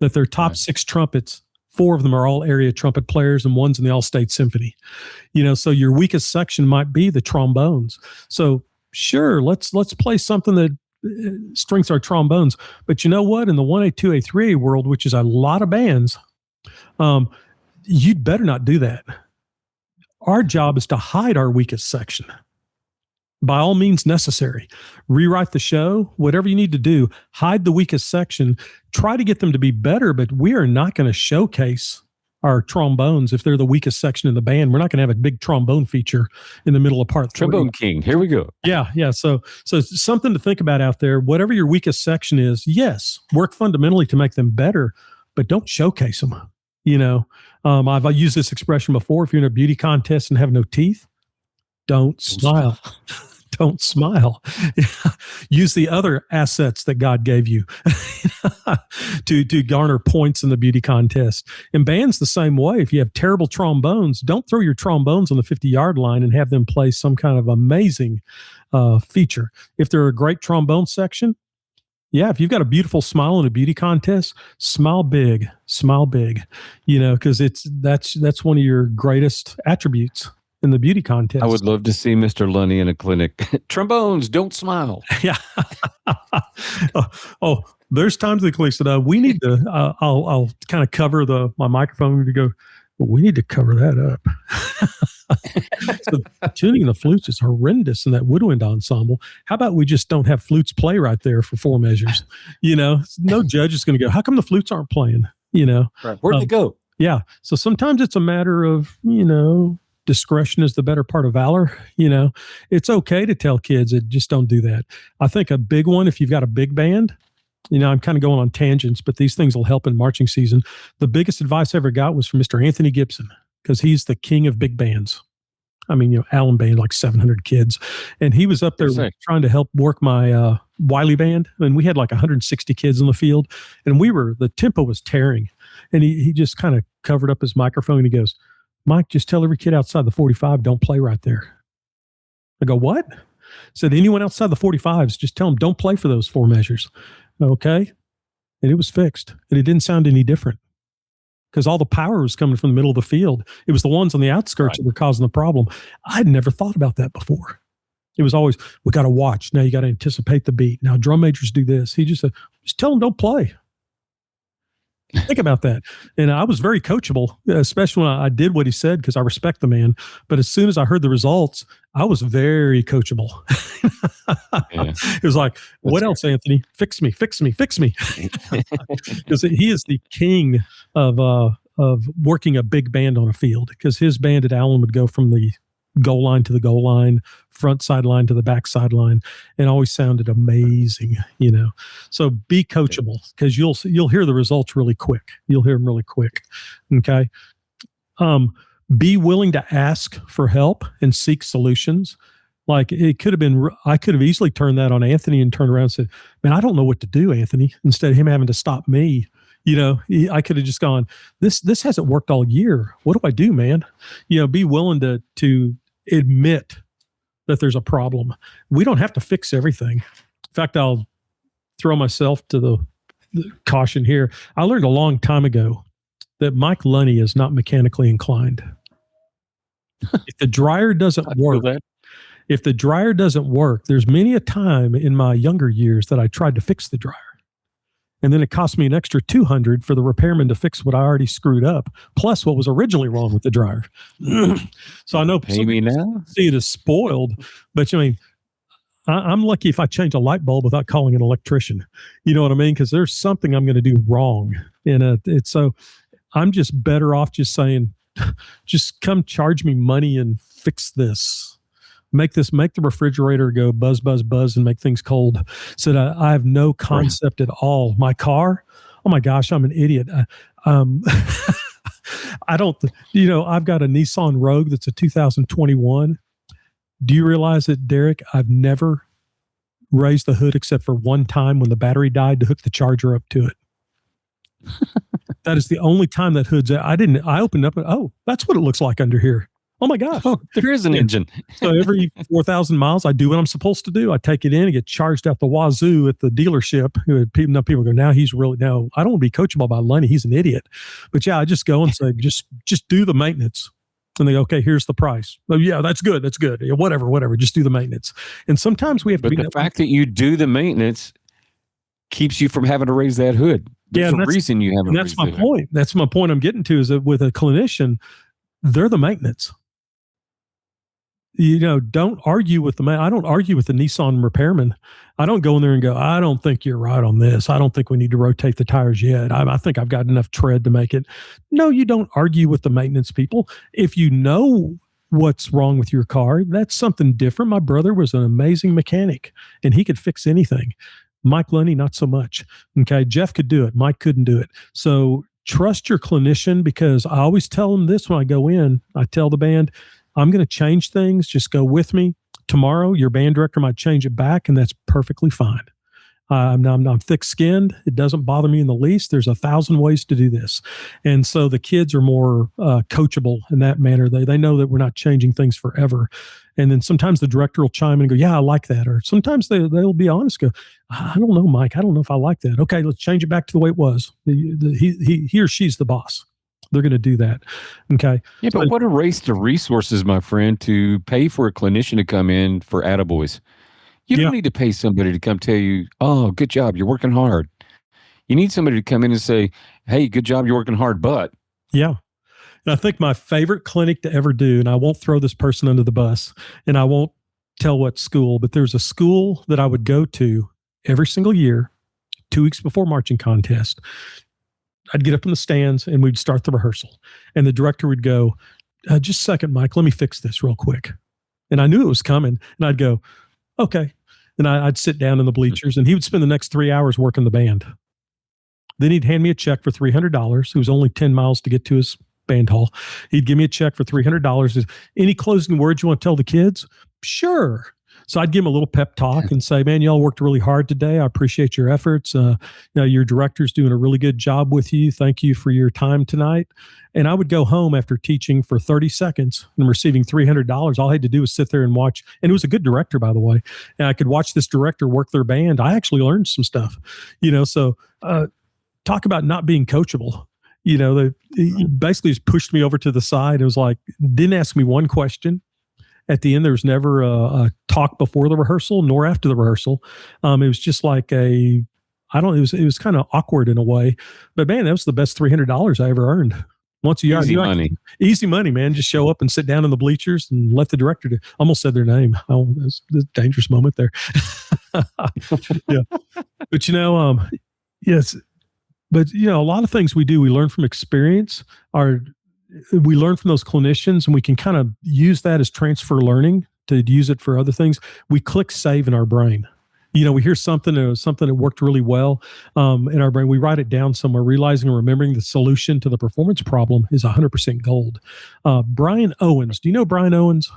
That their top 6 trumpets, 4 of them are all area trumpet players and one's in the All-State Symphony. So your weakest section might be the trombones. So sure, let's play something that strengthens our trombones. But you know what? In the 1A, 2A, 3A world, which is a lot of bands, you'd better not do that. Our job is to hide our weakest section by all means necessary. Rewrite the show, whatever you need to do, hide the weakest section, try to get them to be better, but we are not going to showcase our trombones if they're the weakest section in the band. We're not going to have a big trombone feature in the middle of part 3. Trombone King, here we go. Yeah. So it's something to think about out there. Whatever your weakest section is, yes, work fundamentally to make them better, but don't showcase them. I've used this expression before. If you're in a beauty contest and have no teeth, don't smile. Don't smile. Use the other assets that God gave you to garner points in the beauty contest. And bands the same way. If you have terrible trombones, don't throw your trombones on the 50-yard line and have them play some kind of amazing feature. If they're a great trombone section, yeah, if you've got a beautiful smile in a beauty contest, smile big, because that's one of your greatest attributes in the beauty contest. I would love to see Mr. Lunney in a clinic. Trombones, don't smile. Yeah. There's times in the clinics that we need to. I'll kind of cover my microphone to go. Well, we need to cover that up. So tuning the flutes is horrendous in that woodwind ensemble. How about we just don't have flutes play right there for 4 measures? No judge is going to go, how come the flutes aren't playing? Right. Where'd they go? Yeah. So sometimes it's a matter of, discretion is the better part of valor. It's okay to tell kids that just don't do that. I think a big one, if you've got a big band, I'm kind of going on tangents, but these things will help in marching season. The biggest advice I ever got was from Mr. Anthony Gibson, because he's the king of big bands. Allen Band, like 700 kids. And he was up there trying to help work my Wiley Band. And we had like 160 kids in the field. And the tempo was tearing. And he just kind of covered up his microphone and he goes, Mike, just tell every kid outside the 45, don't play right there. I go, what? Said, anyone outside the 45s, just tell them don't play for those 4 measures. Okay. And it was fixed. And it didn't sound any different because all the power was coming from the middle of the field. It was the ones on the outskirts that were causing the problem. I'd never thought about that before. It was always, we got to watch. Now you got to anticipate the beat. Now drum majors do this. He just said, just tell them don't play. Think about that. And I was very coachable, especially when I did what he said, because I respect the man. But as soon as I heard the results, I was very coachable. It was like, what else, Anthony? Fix me. Because he is the king of working a big band on a field, because his band at Allen would go from the goal line to the goal line, front sideline to the back sideline, and always sounded amazing, So be coachable, because you'll hear the results really quick. You'll hear them really quick. Okay. Be willing to ask for help and seek solutions. Like it could have been, I could have easily turned that on Anthony and turned around and said, man, I don't know what to do, Anthony, instead of him having to stop me. I could have just gone, this hasn't worked all year. What do I do, man? Be willing to admit that there's a problem. We don't have to fix everything. In fact, I'll throw myself to the caution here. I learned a long time ago that Mike Lunney is not mechanically inclined. If the dryer doesn't work, there's many a time in my younger years that I tried to fix the dryer. And then it cost me an extra $200 for the repairman to fix what I already screwed up, plus what was originally wrong with the dryer. So I know pay me now. See it as spoiled, but I'm lucky if I change a light bulb without calling an electrician. You know what I mean? Because there's something I'm going to do wrong, and so I'm just better off just saying, just come charge me money and fix this. Make the refrigerator go buzz, buzz, buzz and make things cold. So that I have no concept at all. My car, oh my gosh, I'm an idiot. I don't, I've got a Nissan Rogue that's a 2021. Do you realize that, Derek, I've never raised the hood except for one time when the battery died to hook the charger up to it. That is the only time that hood's. I opened up and, oh, that's what it looks like under here. Oh my gosh. Oh, there is an engine. So every 4,000 miles, I do what I'm supposed to do. I take it in and get charged out the wazoo at the dealership. People go, now he's really, no, I don't want to be coachable by Lunney. He's an idiot. But yeah, I just go and say, just do the maintenance. And they go, okay, here's the price. Oh, yeah, that's good. That's good. Yeah, whatever. Just do the maintenance. And sometimes we have to But the fact that you do the maintenance keeps you from having to raise that hood. There's a reason you haven't. That's my point. That's my point I'm getting to, is that with a clinician, they're the maintenance. Don't argue with I don't argue with the Nissan repairman. I don't go in there and go, I don't think you're right on this. I don't think we need to rotate the tires yet. I think I've got enough tread to make it. No, you don't argue with the maintenance people. If you know what's wrong with your car, that's something different. My brother was an amazing mechanic and he could fix anything. Mike Lunney, not so much. Okay. Jeff could do it. Mike couldn't do it. So trust your clinician, because I always tell them this when I go in. I tell the band, I'm going to change things. Just go with me. Tomorrow, your band director might change it back, and that's perfectly fine. I'm thick-skinned. It doesn't bother me in the least. There's 1,000 ways to do this. And so the kids are more coachable in that manner. They know that we're not changing things forever. And then sometimes the director will chime in and go, yeah, I like that. Or sometimes they'll be honest, go, I don't know, Mike. I don't know if I like that. Okay, let's change it back to the way it was. He or she's the boss. They're going to do that. Okay. Yeah, but what a race to resources, my friend, to pay for a clinician to come in for attaboys. You don't need to pay somebody to come tell you, oh, good job, you're working hard. You need somebody to come in and say, hey, good job, you're working hard, but. Yeah. And I think my favorite clinic to ever do, and I won't throw this person under the bus, and I won't tell what school, but there's a school that I would go to every single year, 2 weeks before marching contest. I'd get up in the stands and we'd start the rehearsal. And the director would go, just a second, Mike, let me fix this real quick. And I knew it was coming. And I'd go, okay. And I'd sit down in the bleachers and he would spend the next 3 hours working the band. Then he'd hand me a check for $300. It was only 10 miles to get to his band hall. He'd give me a check for $300. Any closing words you want to tell the kids? Sure. So I'd give him a little pep talk and say, man, y'all worked really hard today. I appreciate your efforts. Your director's doing a really good job with you. Thank you for your time tonight. And I would go home after teaching for 30 seconds and receiving $300. All I had to do was sit there and watch. And it was a good director, by the way. And I could watch this director work their band. I actually learned some stuff, so talk about not being coachable. He basically just pushed me over to the side. It was like, didn't ask me one question. At the end, there was never a talk before the rehearsal nor after the rehearsal. It was just like it was kind of awkward in a way. But man, that was the best $300 I ever earned. Once a year, easy money, man. Just show up and sit down in the bleachers and let the director do. Almost said their name. Oh, that's a dangerous moment there. Yeah, but yes. But a lot of things we do, we learn from experience. We learn from those clinicians, and we can kind of use that as transfer learning to use it for other things. We click save in our brain. We hear something that worked really well in our brain. We write it down somewhere, realizing and remembering the solution to the performance problem is 100% gold. Brian Owens. Do you know Brian Owens?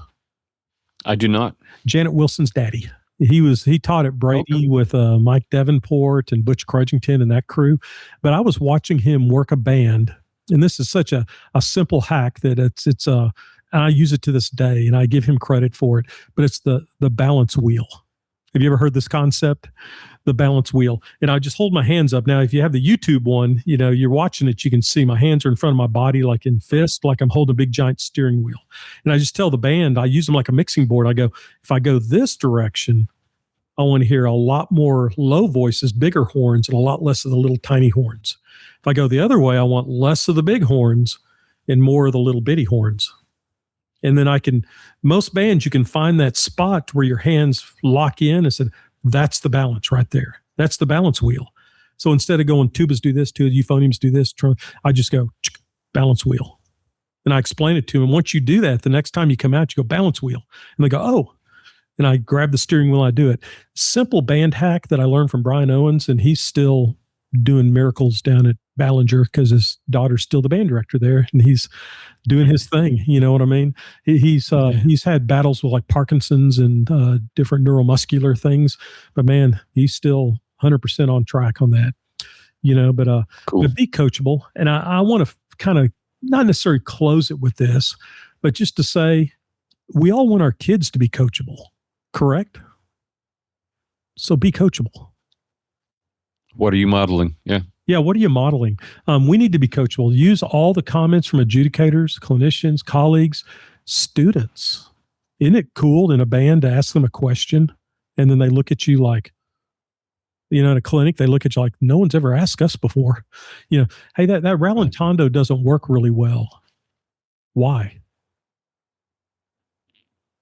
I do not. Janet Wilson's daddy. He taught at Brady with Mike Davenport and Butch Crudgington and that crew. But I was watching him work a band. And this is such a simple hack that it's I use it to this day, and I give him credit for it. But it's the balance wheel. Have you ever heard this concept? The balance wheel. And I just hold my hands up. Now, if you have the YouTube one, you're watching it, you can see my hands are in front of my body like in fist, like I'm holding a big giant steering wheel. And I just tell the band, I use them like a mixing board. I go, if I go this direction, I want to hear a lot more low voices, bigger horns, and a lot less of the little tiny horns. If I go the other way, I want less of the big horns and more of the little bitty horns. And then most bands, you can find that spot where your hands lock in and said, that's the balance right there. That's the balance wheel. So instead of going tubas do this, euphoniums do this, I just go balance wheel. And I explain it to them. Once you do that, the next time you come out, you go balance wheel. And they go, oh. And I grab the steering wheel, I do it. Simple band hack that I learned from Brian Owens, and he's still doing miracles down at Ballinger because his daughter's still the band director there, and he's doing his thing. You know what I mean? He's had battles with like Parkinson's and different neuromuscular things, but man, he's still 100% on track on that. You know, but Cool. but be coachable, and I want to kind of not necessarily close it with this, but just to say we all want our kids to be coachable, correct? So be coachable. What are you modeling? Yeah. Yeah, what are you modeling? We need to be coachable. Use all the comments from adjudicators, clinicians, colleagues, students. Isn't it cool in a band to ask them a question and then they look at you like, you know, in a clinic, they look at you like, no one's ever asked us before. You know, hey, that rallentando doesn't work really well. Why?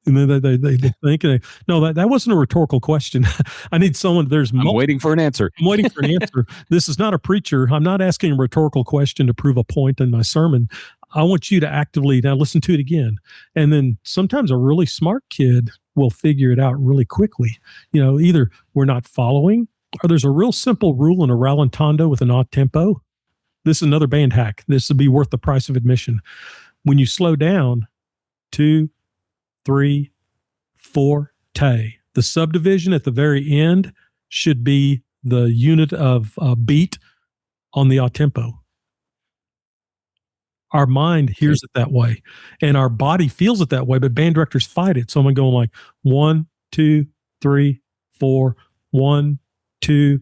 And then they think, no, that wasn't a rhetorical question. I need someone. I'm waiting for an answer. I'm waiting for an answer. This is not a preacher. I'm not asking a rhetorical question to prove a point in my sermon. I want you to actively now listen to it again. And then sometimes a really smart kid will figure it out really quickly. You know, either we're not following or there's a real simple rule in a rallentando with an odd tempo. This is another band hack. This would be worth the price of admission. When you slow down, 2, 3, 4, te. The subdivision at the very end should be the unit of beat on the odd tempo. Our mind hears it that way, and our body feels it that way, but band directors fight it. So I'm going like 1, 2, 3, 4, 1, 2,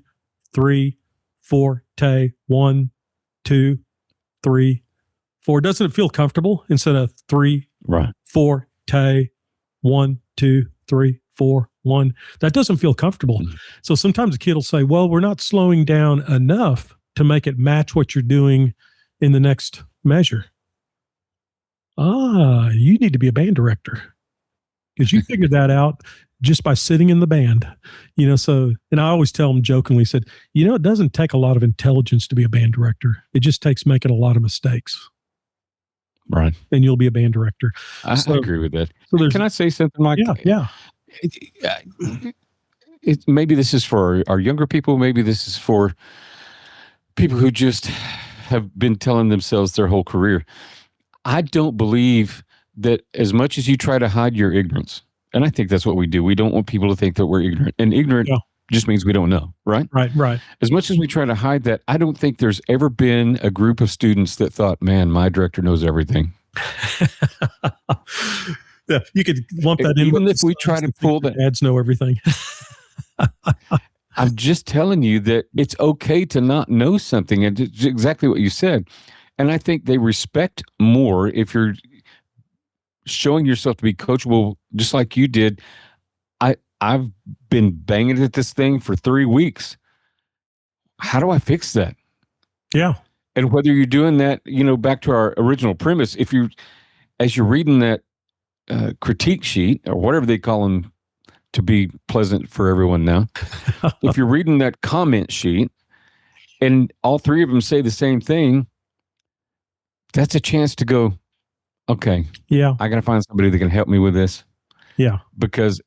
3, 4, te, 1, 2, 3, 4. Doesn't it feel comfortable instead of 3, right, 4, te, 1, 2, 3, 4, 1? That doesn't feel comfortable. Mm-hmm. So sometimes a kid will say, well, we're not slowing down enough to make it match what you're doing in the next measure. You need to be a band director because you figured that out just by sitting in the band. You know, so, and I always tell them jokingly, said, you know, it doesn't take a lot of intelligence to be a band director. It just takes making a lot of mistakes. Right. And you'll be a band director. I agree with that. So can I say something, Mike? Yeah. Maybe this is for our younger people. Maybe this is for people who just have been telling themselves their whole career. I don't believe that as much as you try to hide your ignorance, and I think that's what we do. We don't want people to think that we're ignorant. And ignorant just means we don't know, right? Right. As much as we try to hide that, I don't think there's ever been a group of students that thought, man, my director knows everything. Yeah, you could lump that in. Even if we try to pull that. Dads know everything. I'm just telling you that it's okay to not know something, and it's exactly what you said. And I think they respect more if you're showing yourself to be coachable, just like you did. I've been banging at this thing for 3 weeks. How do I fix that? Yeah. And whether you're doing that, you know, back to our original premise, as you're reading that critique sheet or whatever they call them to be pleasant for everyone now, if you're reading that comment sheet and all three of them say the same thing, that's a chance to go, okay, yeah, I got to find somebody that can help me with this. Yeah.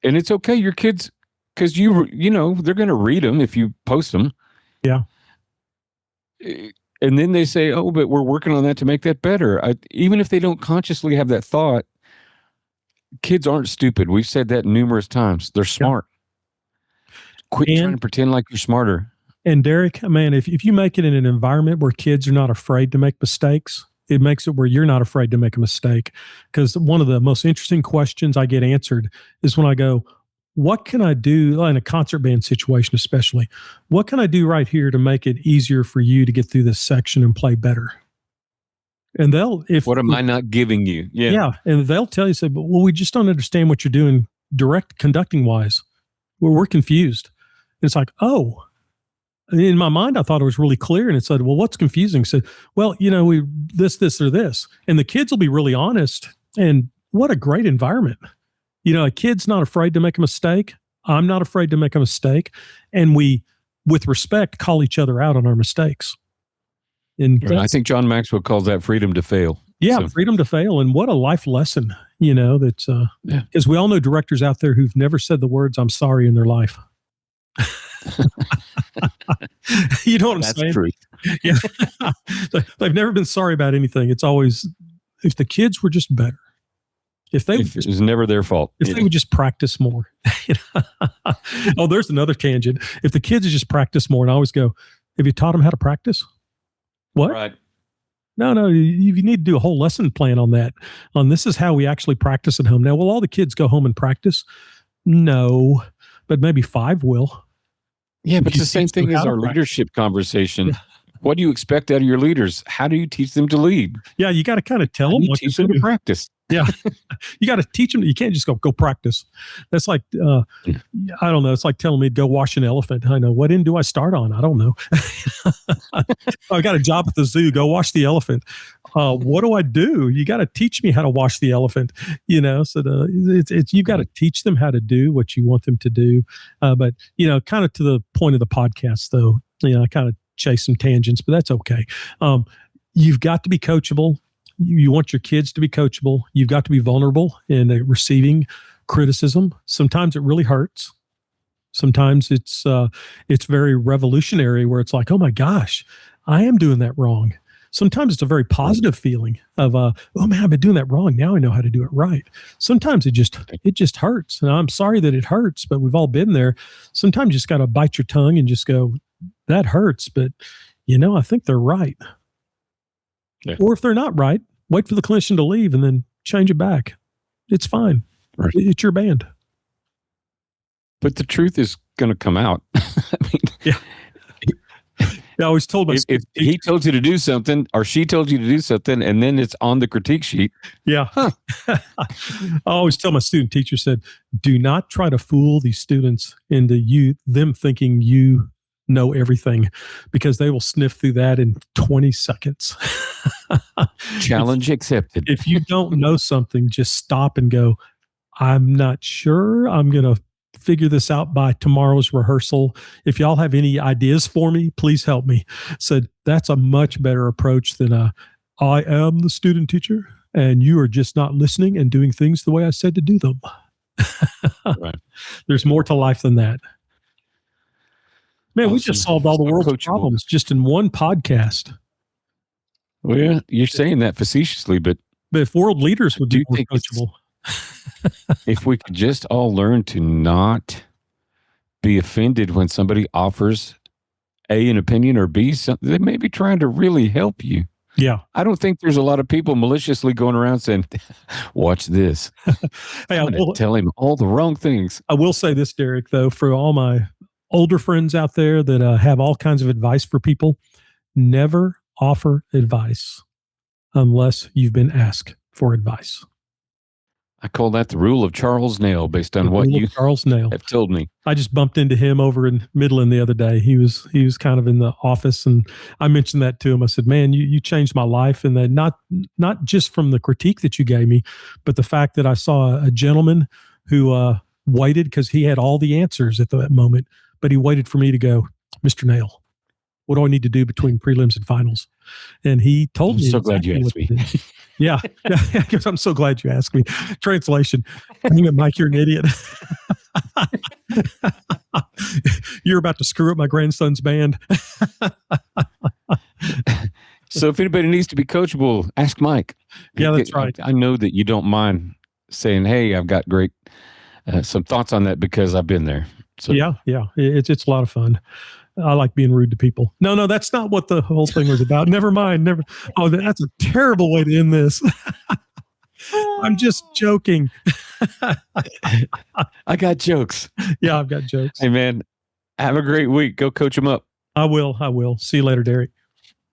And it's okay, your kids, because you know, they're going to read them if you post them. Yeah. And then they say, oh, but we're working on that to make that better. Even if they don't consciously have that thought, kids aren't stupid. We've said that numerous times. They're smart. Yeah. Quit trying to pretend like you're smarter. And Derek, man, if you make it in an environment where kids are not afraid to make mistakes, it makes it where you're not afraid to make a mistake. Because one of the most interesting questions I get answered is when I go, what can I do in a concert band situation, especially, what can I do right here to make it easier for you to get through this section and play better? And what am I not giving you? Yeah. Yeah. And they'll tell you, say, well, we just don't understand what you're doing direct conducting wise. We're confused. And it's like, oh, in my mind, I thought it was really clear. And it said, well, what's confusing? So, well, you know, this, or this. And the kids will be really honest. And what a great environment. You know, a kid's not afraid to make a mistake. I'm not afraid to make a mistake. And we, with respect, call each other out on our mistakes. And I think John Maxwell calls that freedom to fail. Yeah, freedom to fail. And what a life lesson, you know, that's because we all know directors out there who've never said the words, I'm sorry, in their life. You know what I'm That's saying? true. Yeah. They've never been sorry about anything. It's always, if the kids were just better, if they would It just, was never their fault. if they would just practice more. You know? Oh, there's another tangent. If the kids would just practice more, and I always go, have you taught them how to practice? What? Right. No, you need to do a whole lesson plan on that. On this is how we actually practice at home. Now, will all the kids go home and practice? No, but maybe 5 will. Yeah, but You it's the same teach them thing how as to our practice. leadership conversation. Yeah. What do you expect out of your leaders? How do you teach them to lead? Yeah, you got to kind of tell How them do you what teach to them to do. practice? Yeah, you got to teach them. You can't just go practice. That's like I don't know. It's like telling me to go wash an elephant. I know, what end do I start on? I don't know. I got a job at the zoo. Go wash the elephant. What do I do? You got to teach me how to wash the elephant. You know, so it's you got to teach them how to do what you want them to do. But you know, kind of to the point of the podcast, though. You know, I kind of chase some tangents, but that's okay. You've got to be coachable. You want your kids to be coachable. You've got to be vulnerable in receiving criticism. Sometimes it really hurts. Sometimes it's very revolutionary, where it's like, oh my gosh, I am doing that wrong. Sometimes it's a very positive feeling of, oh man, I've been doing that wrong. Now I know how to do it right. Sometimes it just hurts, and I'm sorry that it hurts, but we've all been there. Sometimes you just got to bite your tongue and just go, that hurts, but you know, I think they're right. Yeah. Or if they're not right, wait for the clinician to leave and then change it back. It's fine. Right. It's your band. But the truth is going to come out. I mean, Yeah. I always told my if he told you to do something, or she told you to do something, and then it's on the critique sheet. Yeah. I always tell my student teacher, said, do not try to fool these students into them thinking you know everything, because they will sniff through that in 20 seconds. Challenge accepted. If you don't know something, just stop and go, I'm not sure. I'm going to figure this out by tomorrow's rehearsal. If y'all have any ideas for me, please help me. Said that's a much better approach than I am the student teacher and you are just not listening and doing things the way I said to do them. Right. There's more to life than that. Man, Awesome. we just solved all the world's Coachable. problems just in one podcast. Well, you're saying that facetiously, but if world leaders would be more think coachable. if we could just all learn to not be offended when somebody offers A, an opinion, or B, something, they may be trying to really help you. Yeah. I don't think there's a lot of people maliciously going around saying, watch this. Hey, I'm going to tell him all the wrong things. I will say this, Derek, though, for all my older friends out there that have all kinds of advice for people, never offer advice unless you've been asked for advice. I call that the rule of Charles Nail, based on what you Charles Nail have told me. I just bumped into him over in Midland the other day. He was kind of in the office, and I mentioned that to him. I said, "Man, you changed my life," and that not just from the critique that you gave me, but the fact that I saw a gentleman who waited because he had all the answers at that moment, but he waited for me to go, Mr. Nail, what do I need to do between prelims and finals? And he told me. I'm so glad you asked me. Yeah. I'm so glad you asked me. Translation. Dang it, Mike, you're an idiot. You're about to screw up my grandson's band. So if anybody needs to be coachable, ask Mike. Yeah, that's right. I know that you don't mind saying, hey, I've got great some thoughts on that because I've been there. So yeah. It's a lot of fun. I like being rude to people. No, that's not what the whole thing was about. Never mind. Oh, that's a terrible way to end this. I'm just joking. I got jokes. Yeah, I've got jokes. Hey, man, have a great week. Go coach them up. I will. See you later, Derek.